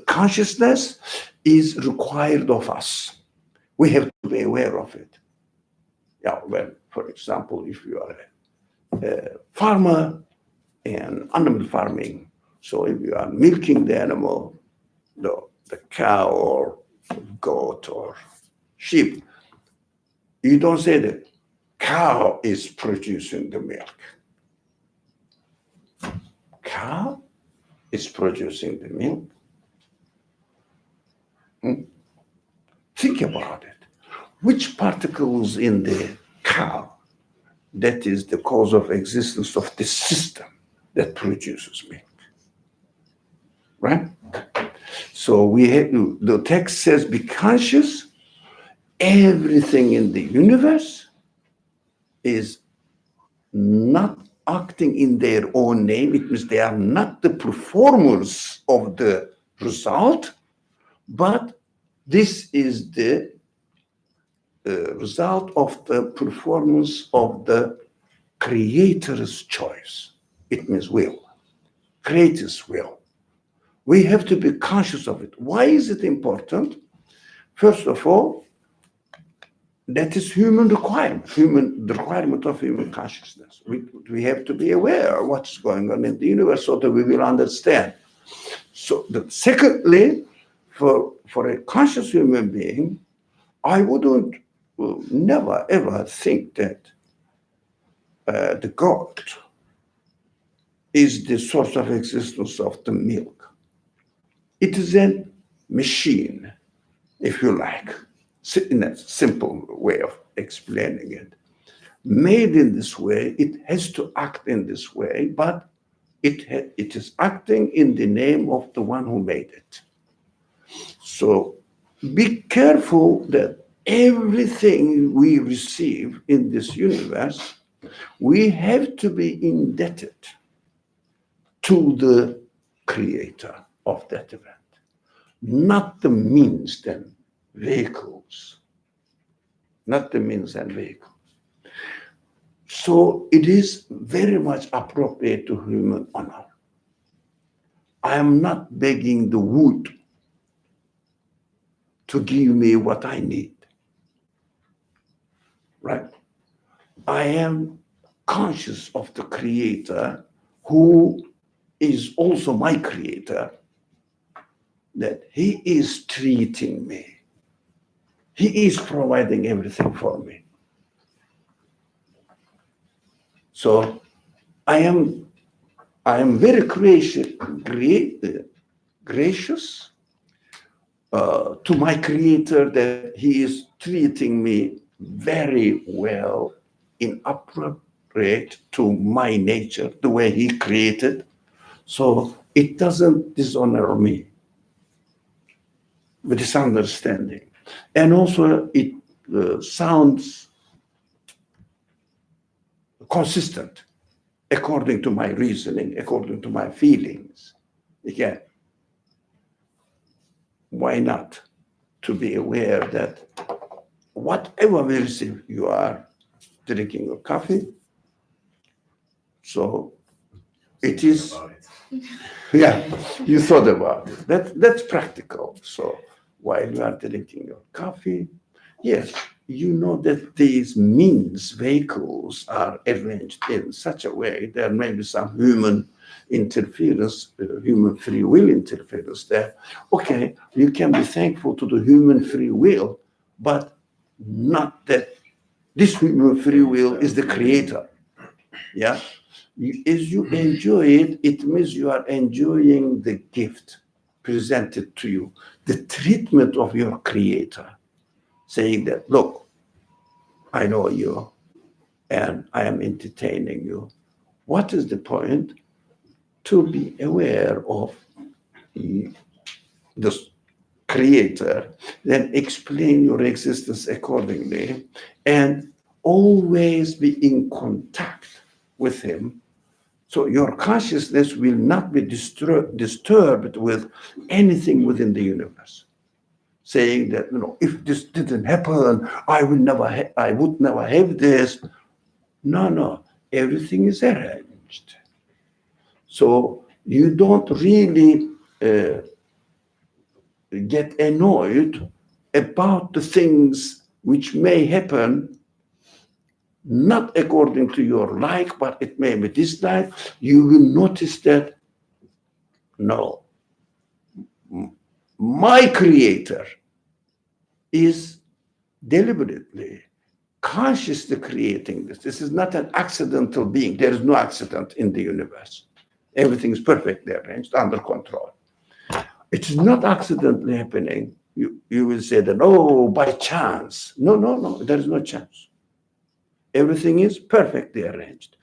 consciousness is required of us. We have to be aware of it. Yeah, well, for example, if you are a farmer and animal farming, so if you are milking the animal, the cow or goat or sheep, you don't say the cow is producing the milk. Cow is producing the milk. Think about it. Which particles in the cow that is the cause of existence of the system that produces milk? Right? So the text says, be conscious. Everything in the universe is not acting in their own name. It means they are not the performers of the result, but this is the result of the performance of the creator's choice. It means will, creator's will. We have to be conscious of it. Why is it important? First of all, that is human requirement, the requirement of human consciousness. We have to be aware of what's going on in the universe so that we will understand. So, secondly, for a conscious human being, I wouldn't never ever think that the God is the source of existence of the milk. It is a machine, if you like, in a simple way of explaining it. Made in this way, it has to act in this way, but it is acting in the name of the one who made it. So be careful that everything we receive in this universe, we have to be indebted to the creator of that event, not the means and vehicles. Not the means and vehicles. So it is very much appropriate to human honor. I am not begging the wood to give me what I need, right? I am conscious of the creator who is also my creator, that he is treating me. He is providing everything for me. So I am very gracious to my creator that he is treating me very well, in appropriate to my nature, the way he created. So it doesn't dishonor me with this understanding. And also it sounds consistent according to my reasoning, according to my feelings. Again, why not to be aware that whatever we receive, you are drinking your coffee, so it is, yeah, you thought about it. That's practical. So while you are drinking your coffee, yes, you know that these means, vehicles are arranged in such a way there may be some human interference, human free will interference there. Okay, you can be thankful to the human free will, but not that this human free will is the creator. Yeah. As you enjoy it, it means you are enjoying the gift presented to you, the treatment of your creator, saying that, look, I know you and I am entertaining you. What is the point? To be aware of the creator, then explain your existence accordingly, and always be in contact with him. So your consciousness will not be disturbed with anything within the universe, saying that, if this didn't happen, I would never have this. No, everything is arranged. So you don't really get annoyed about the things which may happen not according to your like, but it may be dislike. You will notice that, no, my creator is deliberately, consciously creating this. This is not an accidental being. There is no accident in the universe. Everything is perfectly arranged, under control. It is not accidentally happening. You will say that, oh, by chance. No, there is no chance. Everything is perfectly arranged.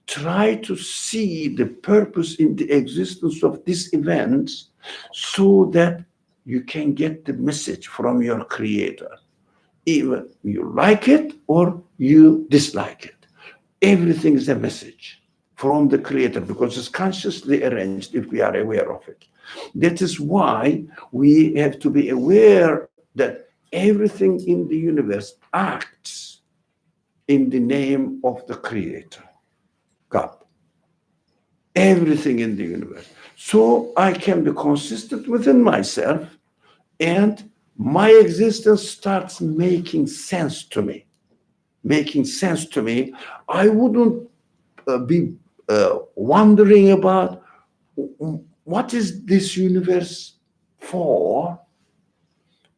Try to see the purpose in the existence of these events so that you can get the message from your creator. Either you like it or you dislike it. Everything is a message from the creator because it's consciously arranged if we are aware of it. That is why we have to be aware that everything in the universe acts in the name of the creator, God. Everything in the universe. So I can be consistent within myself, and my existence starts making sense to me. Making sense to me, I wouldn't be wondering about what is this universe for?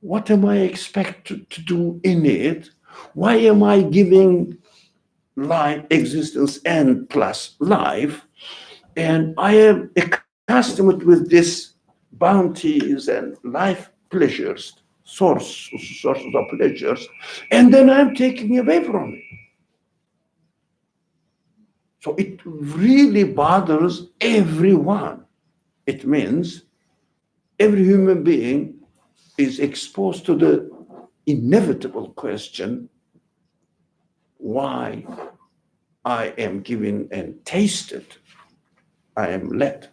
What am I expected to do in it? Why am I giving life, existence, and plus life? And I am accustomed with this bounties and life pleasures, sources of pleasures, and then I'm taking away from it. So it really bothers everyone. It means every human being is exposed to the inevitable question, why I am given and tasted, I am let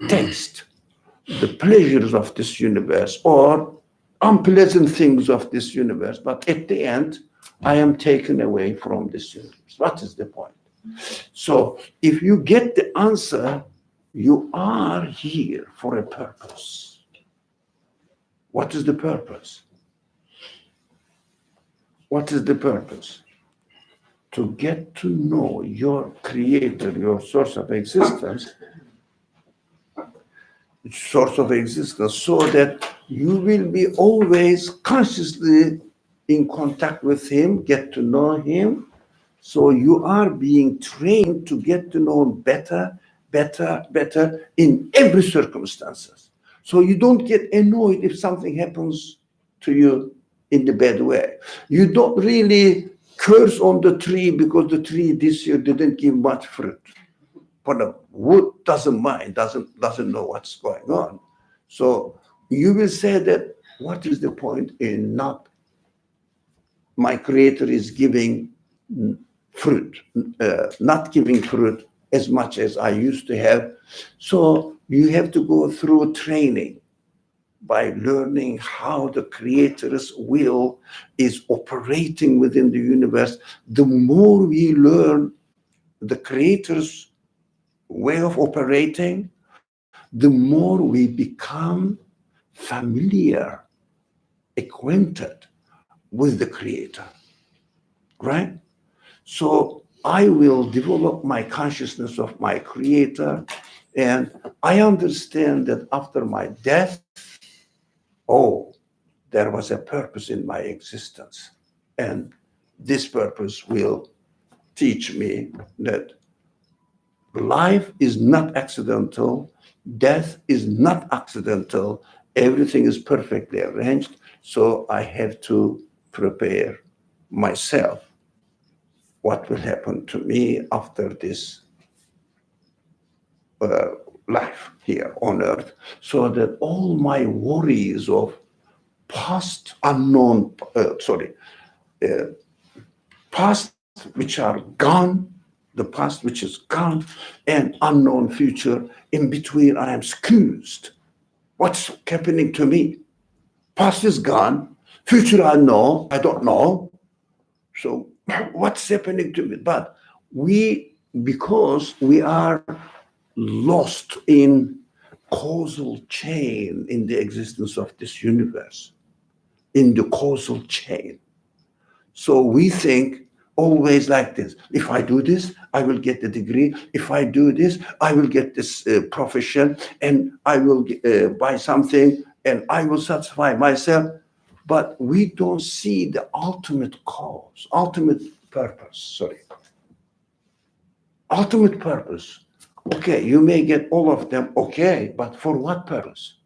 taste the pleasures of this universe or unpleasant things of this universe, but at the end, I am taken away from this universe. What is the point? So if you get the answer, you are here for a purpose. What is the purpose? What is the purpose? To get to know your creator, your source of existence, so that you will be always consciously in contact with him, get to know him. So you are being trained to get to know him better in every circumstances. So you don't get annoyed if something happens to you in the bad way. You don't really curse on the tree because the tree this year didn't give much fruit. But the wood doesn't mind, doesn't know what's going on. So you will say that what is the point in not my creator is giving fruit, not giving fruit as much as I used to have. So you have to go through training by learning how the creator's will is operating within the universe. The more we learn the creator's way of operating, the more we become familiar, acquainted with the creator, right? So I will develop my consciousness of my creator, and I understand that after my death, oh, there was a purpose in my existence. And this purpose will teach me that life is not accidental, death is not accidental, everything is perfectly arranged. So I have to prepare myself. What will happen to me after this life here on earth, so that all my worries of past unknown, past which are gone, the past which is gone, and unknown future, in between I am excused. What's happening to me? Past is gone, future I know, I don't know. So what's happening to me? But because we are lost in causal chain in the existence of this universe, in the causal chain. So we think always like this. If I do this, I will get the degree. If I do this, I will get this profession, and I will buy something, and I will satisfy myself. But we don't see the ultimate cause, ultimate purpose. Ultimate purpose. Okay, you may get all of them, okay, but for what purpose?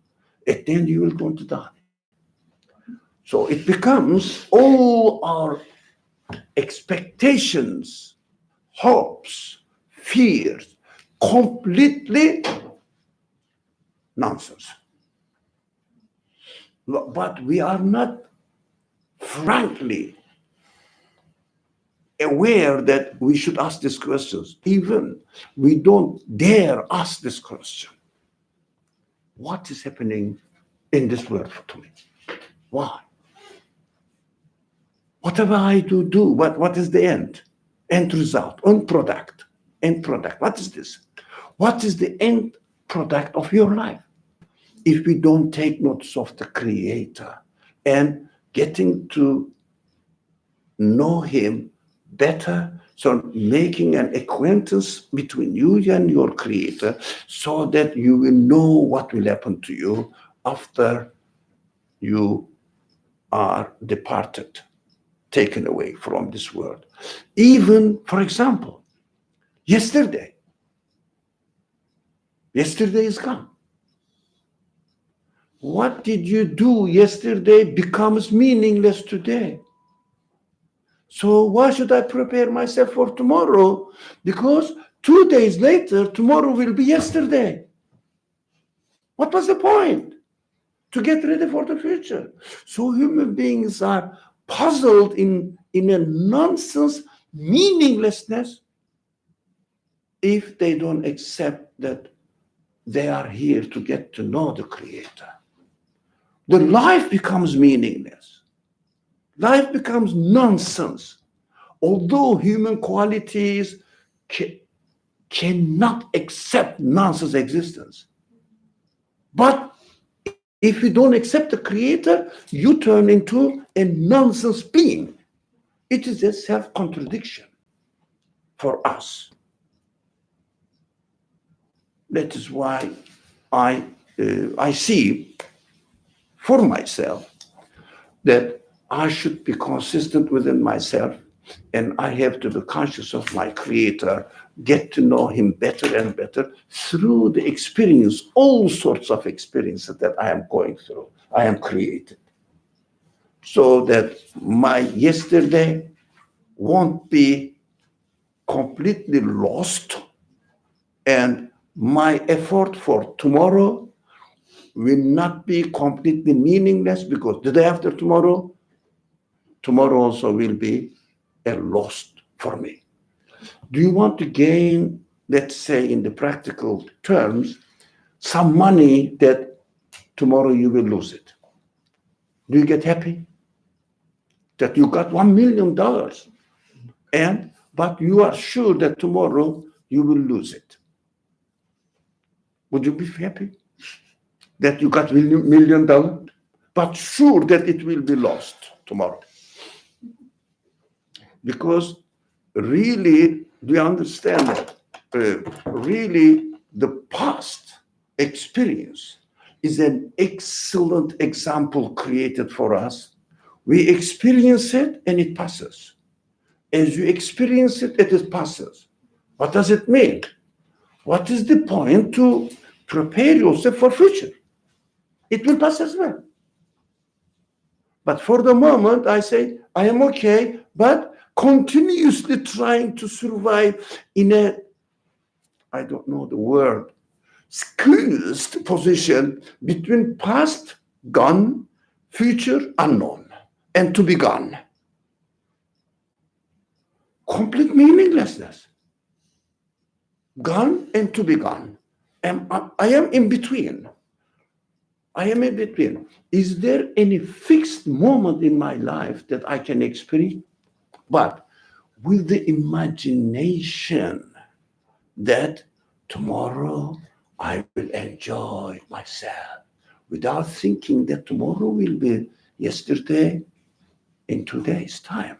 At the end, you will going to die. So it becomes all our expectations, hopes, fears, completely nonsense. But we are not frankly aware that we should ask these questions. Even we don't dare ask this question. What is happening in this world to me? Why? Whatever I do, what is the end? End result, end product. What is this? What is the end product of your life? if we don't take notice of the Creator and getting to know Him better, so making an acquaintance between you and your Creator, so that you will know what will happen to you after you are departed, taken away from this world. Even, for example, yesterday is gone. What did you do yesterday becomes meaningless today. So why should I prepare myself for tomorrow? Because 2 days later, tomorrow will be yesterday. What was the point? To get ready for the future. So human beings are puzzled in a nonsense meaninglessness if they don't accept that they are here to get to know the Creator. The life becomes meaningless. Life becomes nonsense. Although human qualities cannot accept nonsense existence. But if you don't accept the Creator, you turn into a nonsense being. It is a self-contradiction for us. That is why I see for myself that I should be consistent within myself, and I have to be conscious of my Creator, get to know Him better and better through the experience, all sorts of experiences that I am going through. I am created. So that my yesterday won't be completely lost, and my effort for tomorrow will not be completely meaningless, because the day after tomorrow also will be a lost for me. Do you want to gain, let's say in the practical terms, some money that tomorrow you will lose it? Do you get happy that you got $1 million, but you are sure that tomorrow you will lose it? Would you be happy that you got $1 million, but sure that it will be lost tomorrow? Because really, do you understand that? Really, the past experience is an excellent example created for us. We experience it and it passes. As you experience it, it passes. What does it mean? What is the point to prepare yourself for future? It will pass as well. But for the moment, I say, I am okay, but continuously trying to survive in a, I don't know the word, squeezed position between past gone, future unknown, and to be gone. Complete meaninglessness. Gone and to be gone. And I am in between. I am in between. Is there any fixed moment in my life that I can experience? But with the imagination that tomorrow I will enjoy myself, without thinking that tomorrow will be yesterday in 2 days' time.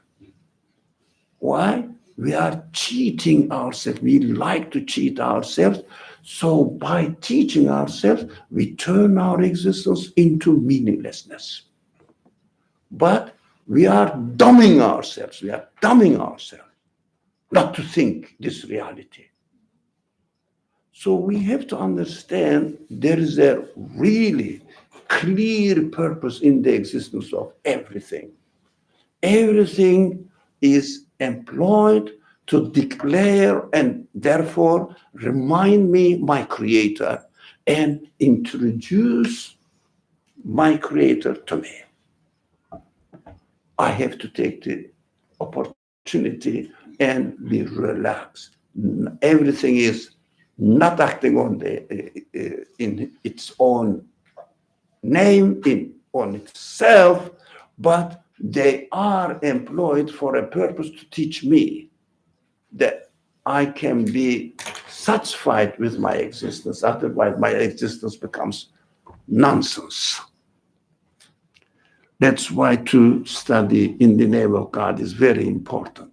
Why? We are cheating ourselves. We like to cheat ourselves. So by teaching ourselves, we turn our existence into meaninglessness. But we are dumbing ourselves. We are dumbing ourselves not to think this reality. So we have to understand there is a really clear purpose in the existence of everything. Everything is employed to declare and therefore remind me my Creator and introduce my Creator to me. I have to take the opportunity and be relaxed. Everything is not acting on in its own name, on itself, but they are employed for a purpose to teach me that I can be satisfied with my existence. Otherwise, my existence becomes nonsense. That's why to study in the name of God is very important.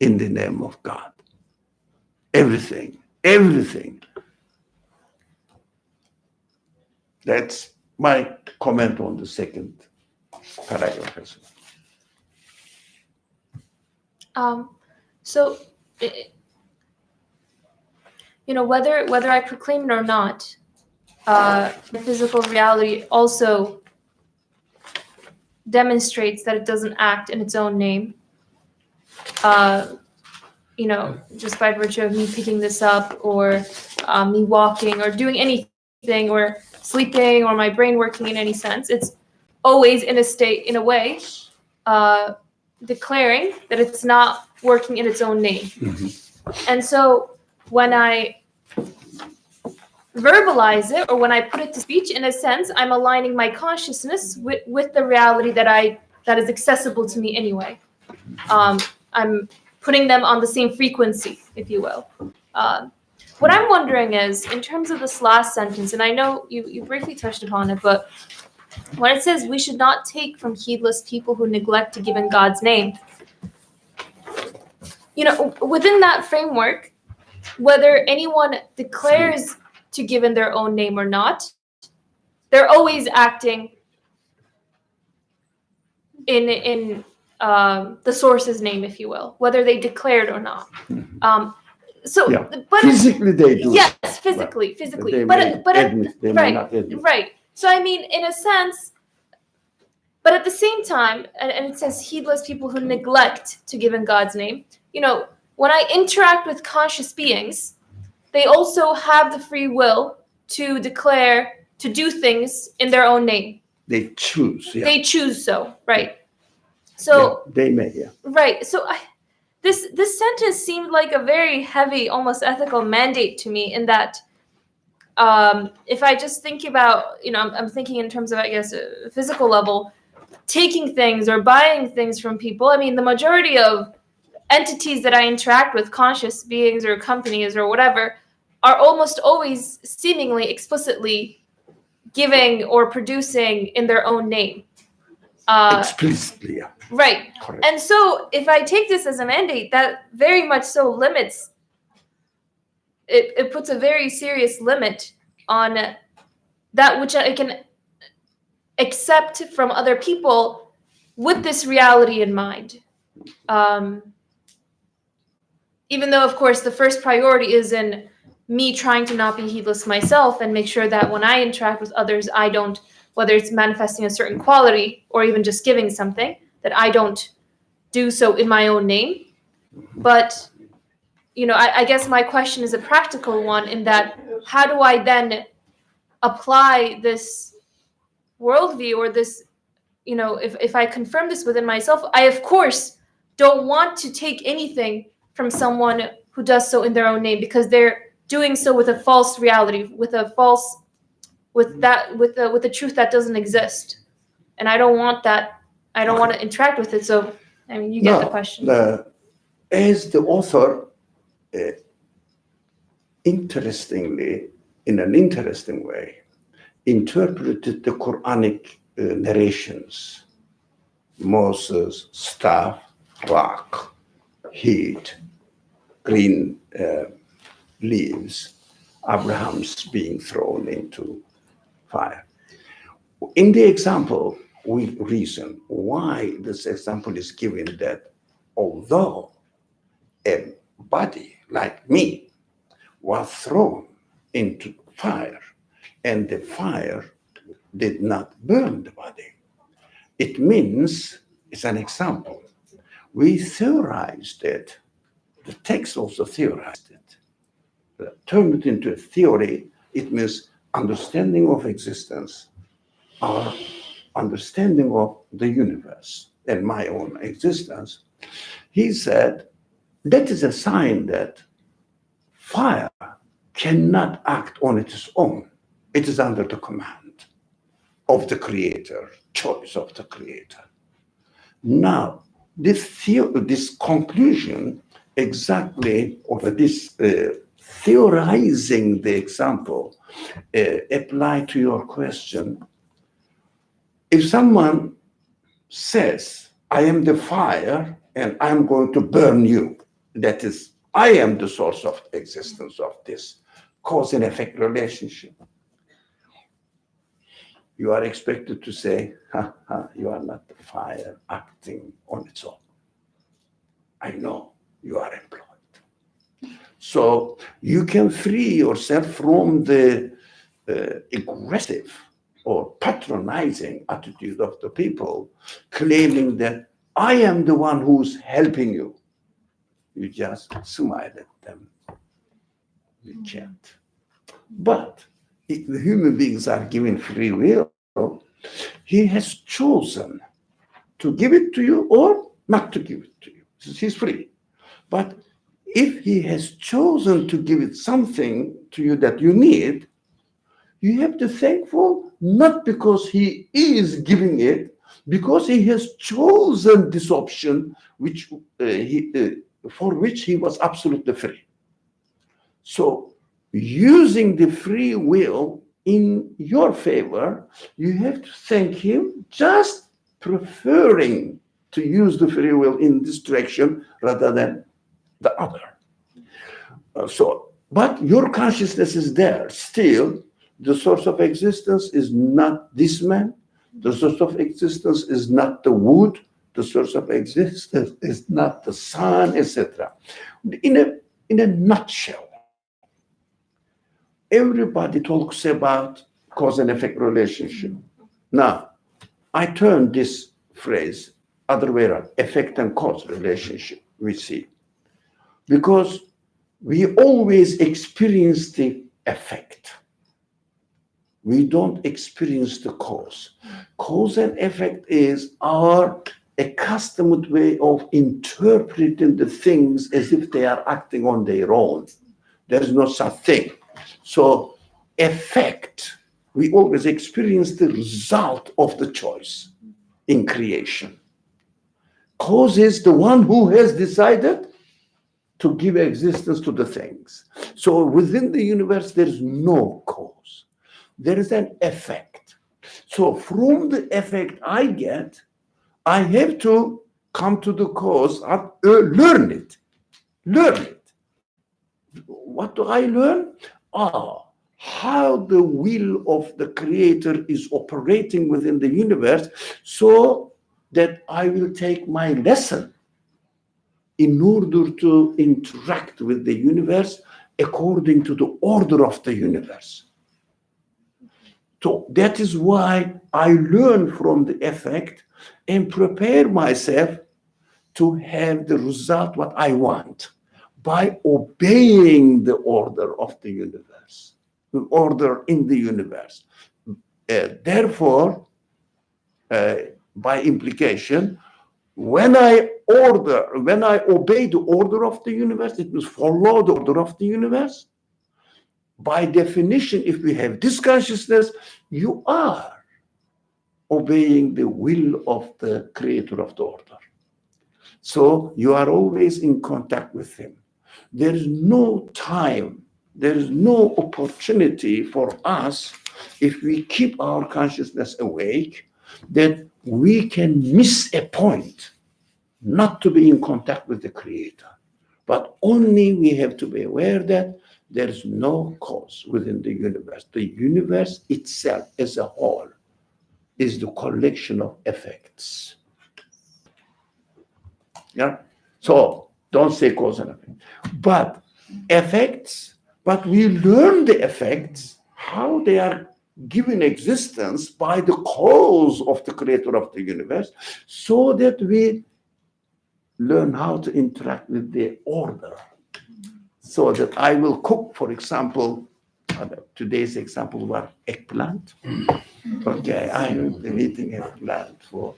In the name of God. Everything, everything. That's my comment on the second paragraph. So, whether I proclaim it or not, the physical reality also demonstrates that it doesn't act in its own name. Just by virtue of me picking this up, or me walking, or doing anything, or sleeping, or my brain working in any sense, it's always in a way, declaring that it's not working in its own name. Mm-hmm. And so when I verbalize it, or when I put it to speech, in a sense, I'm aligning my consciousness with the reality that is accessible to me anyway. I'm putting them on the same frequency, if you will. What I'm wondering is, in terms of this last sentence, and I know you briefly touched upon it, but when it says we should not take from heedless people who neglect to give in God's name, within that framework, whether anyone declares to give in their own name or not, they're always acting in the source's name, if you will, whether they declared or not. But physically they do. Yes, physically. Right. So I mean, in a sense, but at the same time, and it says heedless people who neglect to give in God's name. When I interact with conscious beings, they also have the free will to declare, to do things in their own name. They choose. Yeah. They choose so, right? So they may. Yeah. Right. So this sentence seemed like a very heavy, almost ethical mandate to me, in that if I just think about, I'm thinking in terms of, I guess, a physical level, taking things or buying things from people. I mean, the majority of entities that I interact with, conscious beings or companies or whatever, are almost always seemingly explicitly giving or producing in their own name. Explicitly, yeah. Right. Correct. And so if I take this as a mandate, that very much so limits, it puts a very serious limit on that which I can accept from other people with this reality in mind. Even though, of course, the first priority is in me trying to not be heedless myself and make sure that when I interact with others, I don't, whether it's manifesting a certain quality or even just giving something, that I don't do so in my own name. But, I guess my question is a practical one, in that, how do I then apply this worldview, or this, if I confirm this within myself, I, of course, don't want to take anything from someone who does so in their own name, because they're doing so with a false reality, with a truth that doesn't exist. And I don't want that. I don't want to interact with it. So, I mean, you get the question. As the author, interestingly, in an interesting way, interpreted the Quranic narrations, Moses, staff, rock, heat, green leaves, Abraham's being thrown into fire. In the example, we reason why this example is given, that although a body like me was thrown into fire and the fire did not burn the body, it means, it's an example, we theorized it, the text also theorized it, turned it into a theory. It means understanding of existence, or understanding of the universe and my own existence. He said that is a sign that fire cannot act on its own. It is under the command of the creator, choice of the creator. Now, this conclusion exactly, or this theorizing the example apply to your question. If someone says, I am the fire and I'm going to burn you, that is, I am the source of existence of this cause and effect relationship, you are expected to say, ha, ha, you are not the fire acting on its own. I know you are employed. So you can free yourself from the aggressive or patronizing attitude of the people, claiming that I am the one who's helping you. You just smile at them. You can't. But if the human beings are given free will, he has chosen to give it to you or not to give it to you. He's free. But if he has chosen to give it something to you that you need, you have to be thankful, not because he is giving it, because he has chosen this option for which he was absolutely free. So using the free will in your favor, you have to thank him just preferring to use the free will in this direction rather than the other. But your consciousness is there still. The source of existence is not this man. The source of existence is not the wood. The source of existence is not the sun, etc. In a nutshell, everybody talks about cause and effect relationship. Now, I turn this phrase other way around, effect and cause relationship, we see. Because we always experience the effect. We don't experience the cause. Cause and effect is our accustomed way of interpreting the things as if they are acting on their own. There is no such thing. So effect, we always experience the result of the choice in creation. Cause is the one who has decided to give existence to the things. So within the universe, there is no cause. There is an effect. So from the effect I get, I have to come to the cause, learn it. Learn it. What do I learn? How the will of the creator is operating within the universe so that I will take my lesson in order to interact with the universe according to the order of the universe. So that is why I learn from the effect and prepare myself to have the result what I want by obeying the order of the universe, the order in the universe. Therefore, by implication, when I obey the order of the universe, it means follow the order of the universe. By definition, if we have this consciousness, you are obeying the will of the creator of the order. So you are always in contact with him. There is no time, there is no opportunity for us, if we keep our consciousness awake, that we can miss a point not to be in contact with the creator. But only we have to be aware that there is no cause within the universe. The universe itself as a whole is the collection of effects. Yeah. So don't say cause and effect. But effects, but we learn the effects, how they are given existence by the cause of the creator of the universe, so that we learn how to interact with the order. So that I will cook, for example, today's example was eggplant. Okay, I have been eating eggplant for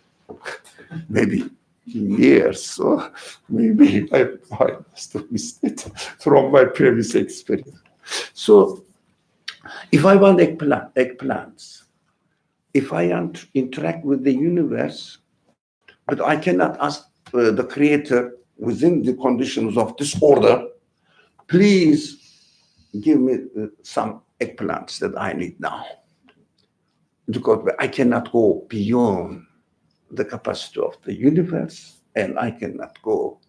maybe years, so maybe I must have missed it from my previous experience. So if I want eggplants, if I interact with the universe, but I cannot ask the creator within the conditions of this order, please give me some eggplants that I need now. Because I cannot go beyond the capacity of the universe, and I cannot go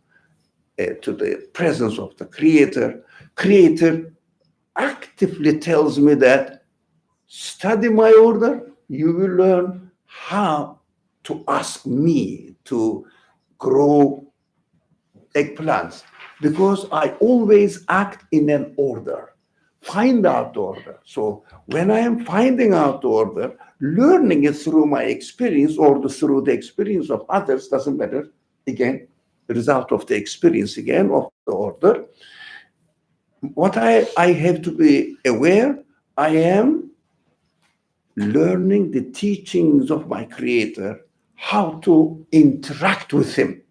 to the presence of the Creator. Creator actively tells me that study my order, you will learn how to ask me to grow eggplants, because I always act in an order, find out order. So when I am finding out order, learning it through my experience or through the experience of others, doesn't matter, again, the result of the experience again of the order. What I have to be aware, I am learning the teachings of my Creator, how to interact with him.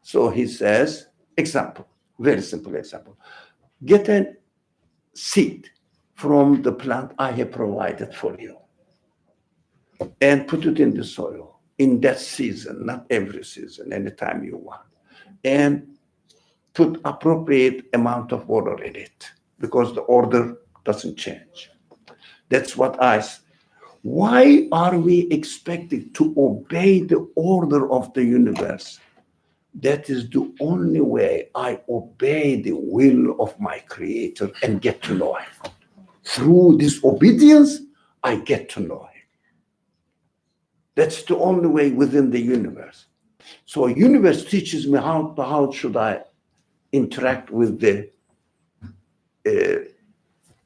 So he says, example, very simple example. Get a seed from the plant I have provided for you and put it in the soil in that season, not every season, anytime you want. And put appropriate amount of water in it, because the order doesn't change. That's what I say. Why are we expected to obey the order of the universe? That is the only way I obey the will of my Creator and get to know Him. Through this obedience, I get to know Him. That's the only way within the universe. So universe teaches me how should I interact with the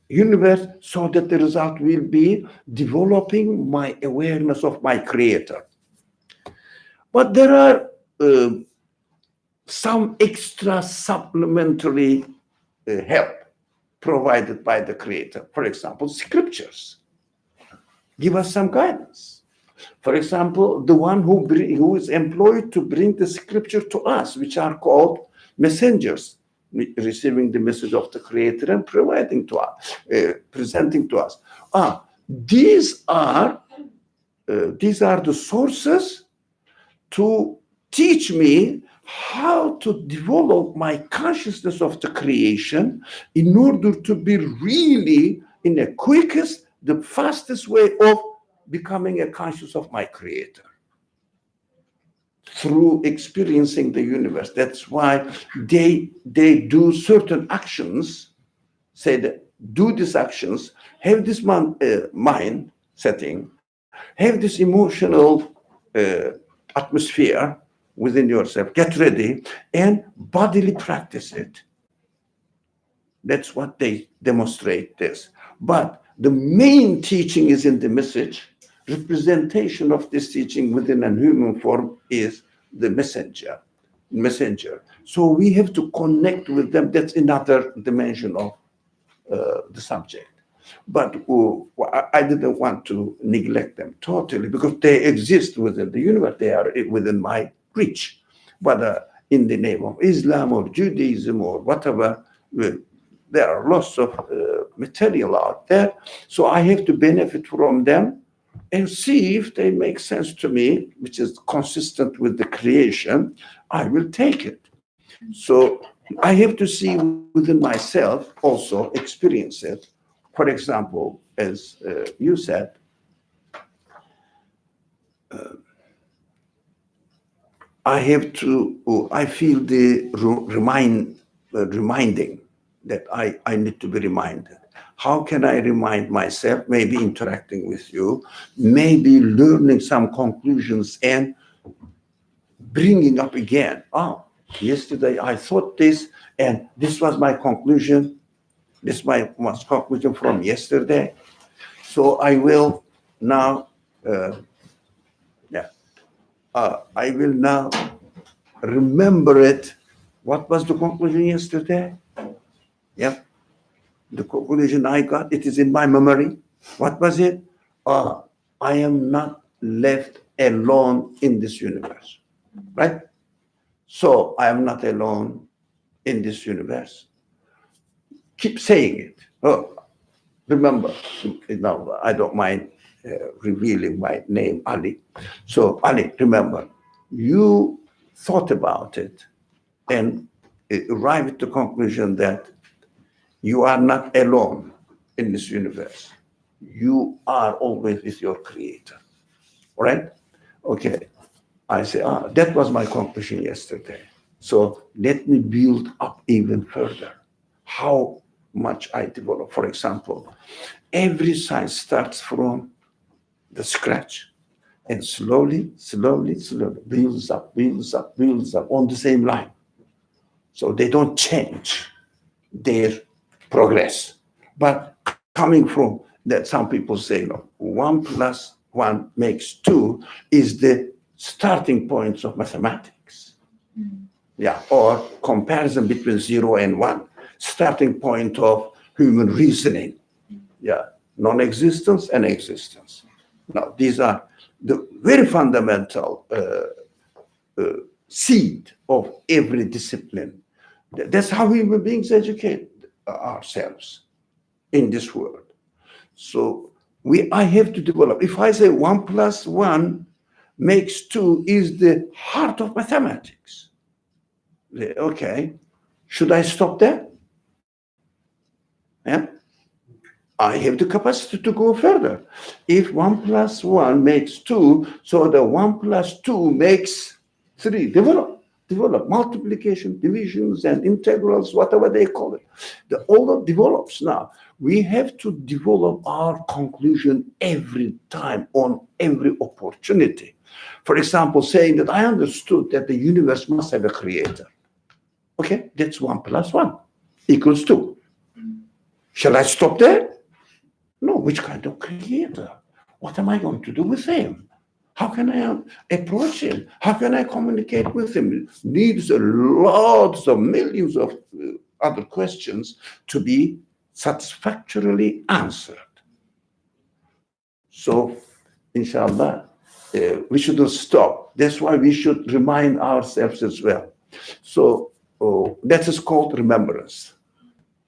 universe, so that the result will be developing my awareness of my Creator. But there are some extra supplementary help provided by the Creator. For example, scriptures give us some guidance. For example, the one who is employed to bring the scripture to us, which are called messengers, receiving the message of the Creator and providing to us, presenting to us. These are the sources to teach me how to develop my consciousness of the creation in order to be really in the quickest, the fastest way of becoming a conscious of my Creator through experiencing the universe. That's why they do certain actions, say that do these actions, have this mind setting, have this emotional atmosphere within yourself, get ready, and bodily practice it. That's what they demonstrate this. But the main teaching is in the message. Representation of this teaching within a human form is the messenger. So we have to connect with them. That's another dimension of the subject. But I didn't want to neglect them totally, because they exist within the universe. They are within my reach. But in the name of Islam or Judaism or whatever, there are lots of material out there. So I have to benefit from them and see if they make sense to me, which is consistent with the creation. I will take it. So I have to see within myself, also experience it. For example, as you said, I feel the reminding that I need to be reminded. How can I remind myself? Maybe interacting with you, maybe learning some conclusions and bringing up again. Yesterday I thought this, and this was my conclusion. This was my conclusion from yesterday. So I will now, I will now remember it. What was the conclusion yesterday? Yeah. The conclusion I got, it is in my memory. What was it? I am not left alone in this universe, right? So I am not alone in this universe. Keep saying it. Remember, now I don't mind revealing my name, Ali. So Ali, remember, you thought about it and arrived at the conclusion that You are not alone in this universe. You are always with your creator. All right? Okay. I say, that was my conclusion yesterday. So let me build up even further how much I develop. For example, every science starts from the scratch and slowly builds up on the same line. So they don't change their progress. But coming from that, some people say, no, 1 + 1 makes 2 is the starting points of mathematics. Yeah, or comparison between 0 and 1, starting point of human reasoning. Yeah, non-existence and existence. Now, these are the very fundamental seed of every discipline. That's how human beings educate ourselves in this world. So I have to develop. If I say 1 + 1 makes 2 is the heart of mathematics. Okay, should I stop there? Yeah, I have the capacity to go further. If 1 + 1 makes 2, so the 1 + 2 makes 3. Develop multiplication, divisions, and integrals, whatever they call it. All that develops now. We have to develop our conclusion every time on every opportunity. For example, saying that I understood that the universe must have a creator. Okay, that's 1 + 1 = 2. Shall I stop there? No, which kind of creator? What am I going to do with him? How can I approach him? How can I communicate with him? It needs lots of millions of other questions to be satisfactorily answered. So, inshallah, we shouldn't stop. That's why we should remind ourselves as well. So, that is called remembrance.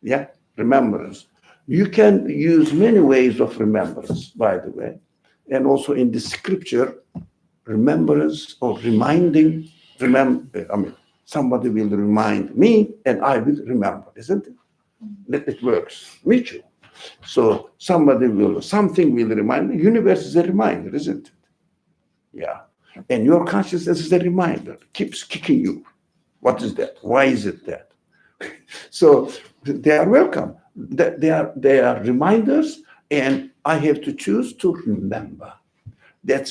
Yeah, remembrance. You can use many ways of remembrance, by the way. And also in the scripture, remembrance or reminding, somebody will remind me and I will remember, isn't it? It works, mutual. So something will remind me. Universe is a reminder, isn't it? Yeah. And your consciousness is a reminder, keeps kicking you. What is that? Why is it that? So they are welcome. They are reminders, and I have to choose to remember. That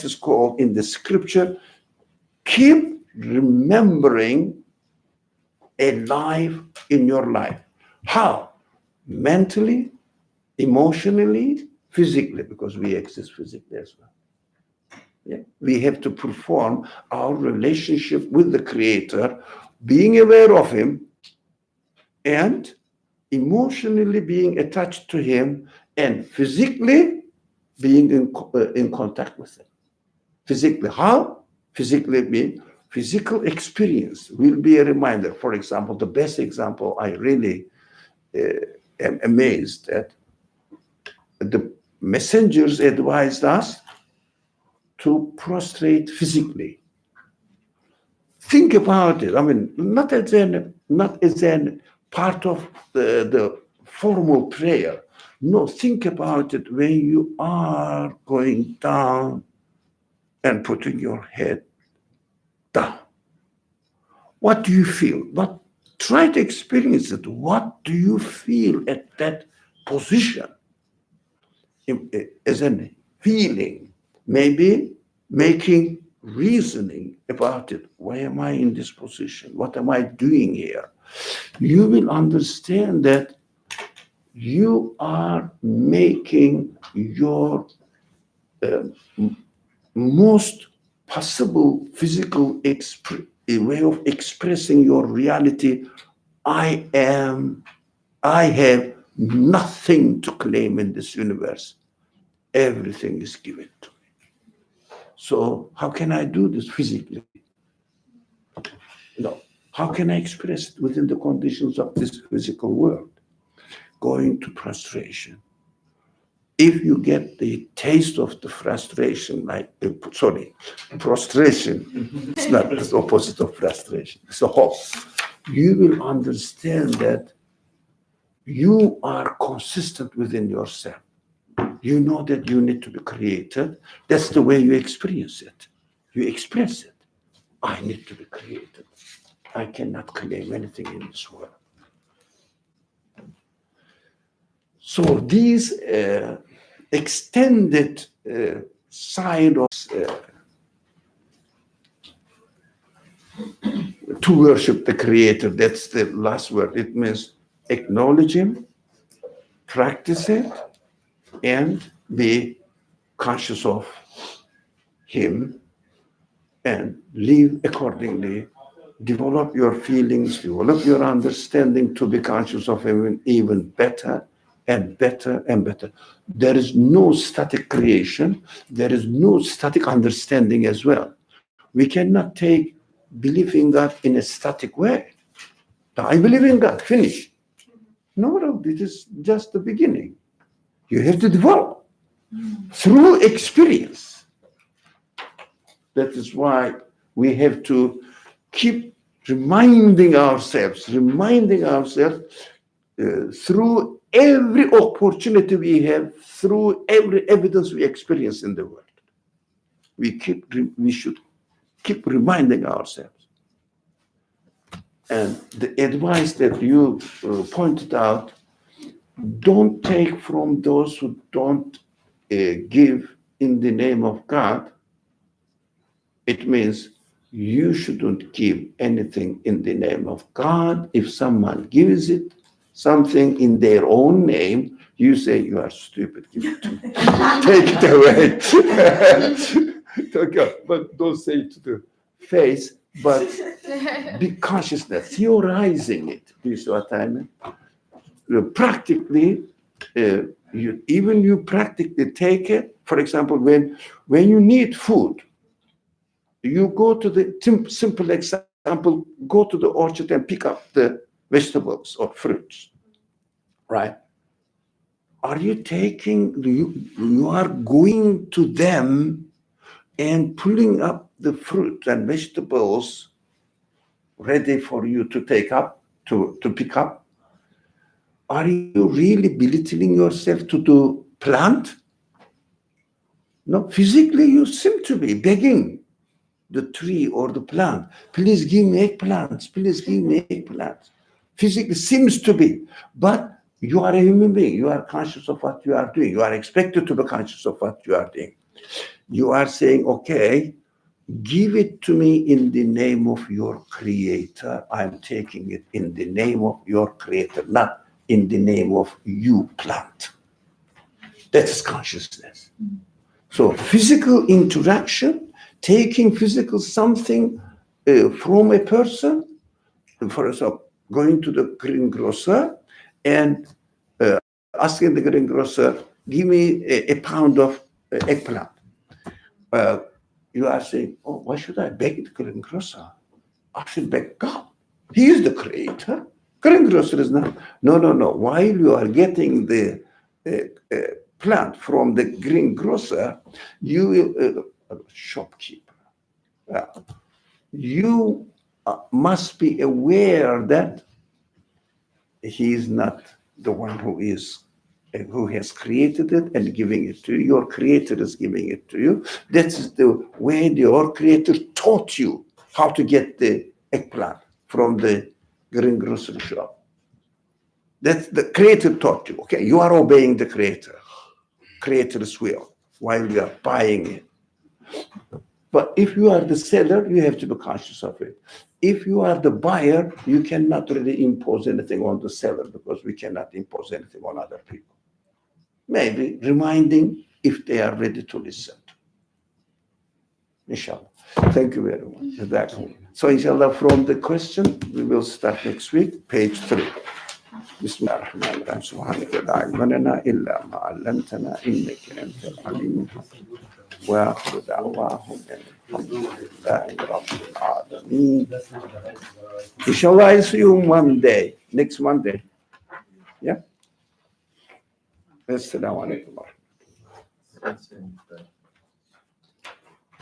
is called in the scripture, keep remembering alive in your life. How? Mentally, emotionally, physically, because we exist physically as well. Yeah. We have to perform our relationship with the Creator, being aware of Him, and emotionally being attached to Him, and physically being in contact with Him. Physically, how? Physically mean physical experience will be a reminder. For example, the best example, I really am amazed at, the messengers advised us to prostrate physically. Think about it. I mean, not as an part of the formal prayer. No, think about it when you are going down and putting your head down. What do you feel? Try to experience it. What do you feel at that position? As a feeling, maybe making reasoning about it. Why am I in this position? What am I doing here? You will understand that you are making your most possible physical way of expressing your reality. I have nothing to claim in this universe. Everything is given to me. So how can I do this physically? No. How can I express it within the conditions of this physical world? Going to prostration. If you get the taste of the prostration, it's not the opposite of frustration, it's a hope. You will understand that you are consistent within yourself. You know that you need to be created. That's the way you experience it. You express it. I need to be created. I cannot claim anything in this world. So these extended side of to worship the Creator, that's the last word. It means acknowledge Him, practice it, and be conscious of Him and live accordingly. Develop your feelings, develop your understanding to be conscious of Him even better and better and better. There is no static creation. There is no static understanding as well. We cannot take belief in God in a static way. I believe in God, finish. No, this is just the beginning. You have to develop through experience. That is why we have to keep reminding ourselves through every opportunity we have, through every evidence we experience in the world. We should keep reminding ourselves. And the advice that you pointed out, don't take from those who don't give in the name of God. It means you shouldn't give anything in the name of God. If someone gives it something in their own name, you say, you are stupid, give it to me. Take it away. Okay. But don't say it to the face, but be conscious that theorizing it. Do you see what I mean? Practically, you practically take it. For example, when you need food, you go to the simple example, go to the orchard and pick up the vegetables or fruits, right? Are you taking, you are going to them and pulling up the fruit and vegetables ready for you to take up, to pick up? Are you really belittling yourself to the plant? No, physically you seem to be begging the tree or the plant, please give me eggplants, please give me eggplants. Physically seems to be, but you are a human being. You are conscious of what you are doing. You are expected to be conscious of what you are doing. You are saying, okay, give it to me in the name of your Creator. I'm taking it in the name of your Creator, not in the name of you, plant. That is consciousness. So physical interaction, taking physical something from a person, for example, going to the greengrocer and asking the greengrocer, give me a pound of eggplant. You are saying, oh, why should I beg the greengrocer? I should beg God. He is the Creator. Greengrocer is not. No. While you are getting the plant from the greengrocer, you will, shopkeeper. You must be aware that he is not the one who has created it and giving it to you. Your Creator is giving it to you. That's the way your Creator taught you how to get the eggplant from the greengrocery shop. That's the Creator taught you. Okay, you are obeying the Creator's will while you are buying it. But if you are the seller, you have to be conscious of it. If you are the buyer, you cannot really impose anything on the seller because we cannot impose anything on other people. Maybe reminding if they are ready to listen. Inshallah. Thank you very much. So inshallah, from the question, we will start next week, page 3. Bismillah ar-Rahman ar-Rahim. Subhanaka la ilma lana illa ma 'allamtana innaka antal alim hakim. Wa akhiru da'wahum alhamdulillahi rabbil alamin. Inshallah, I'll see you Monday, next Monday. Yeah? Assalamu alaikum.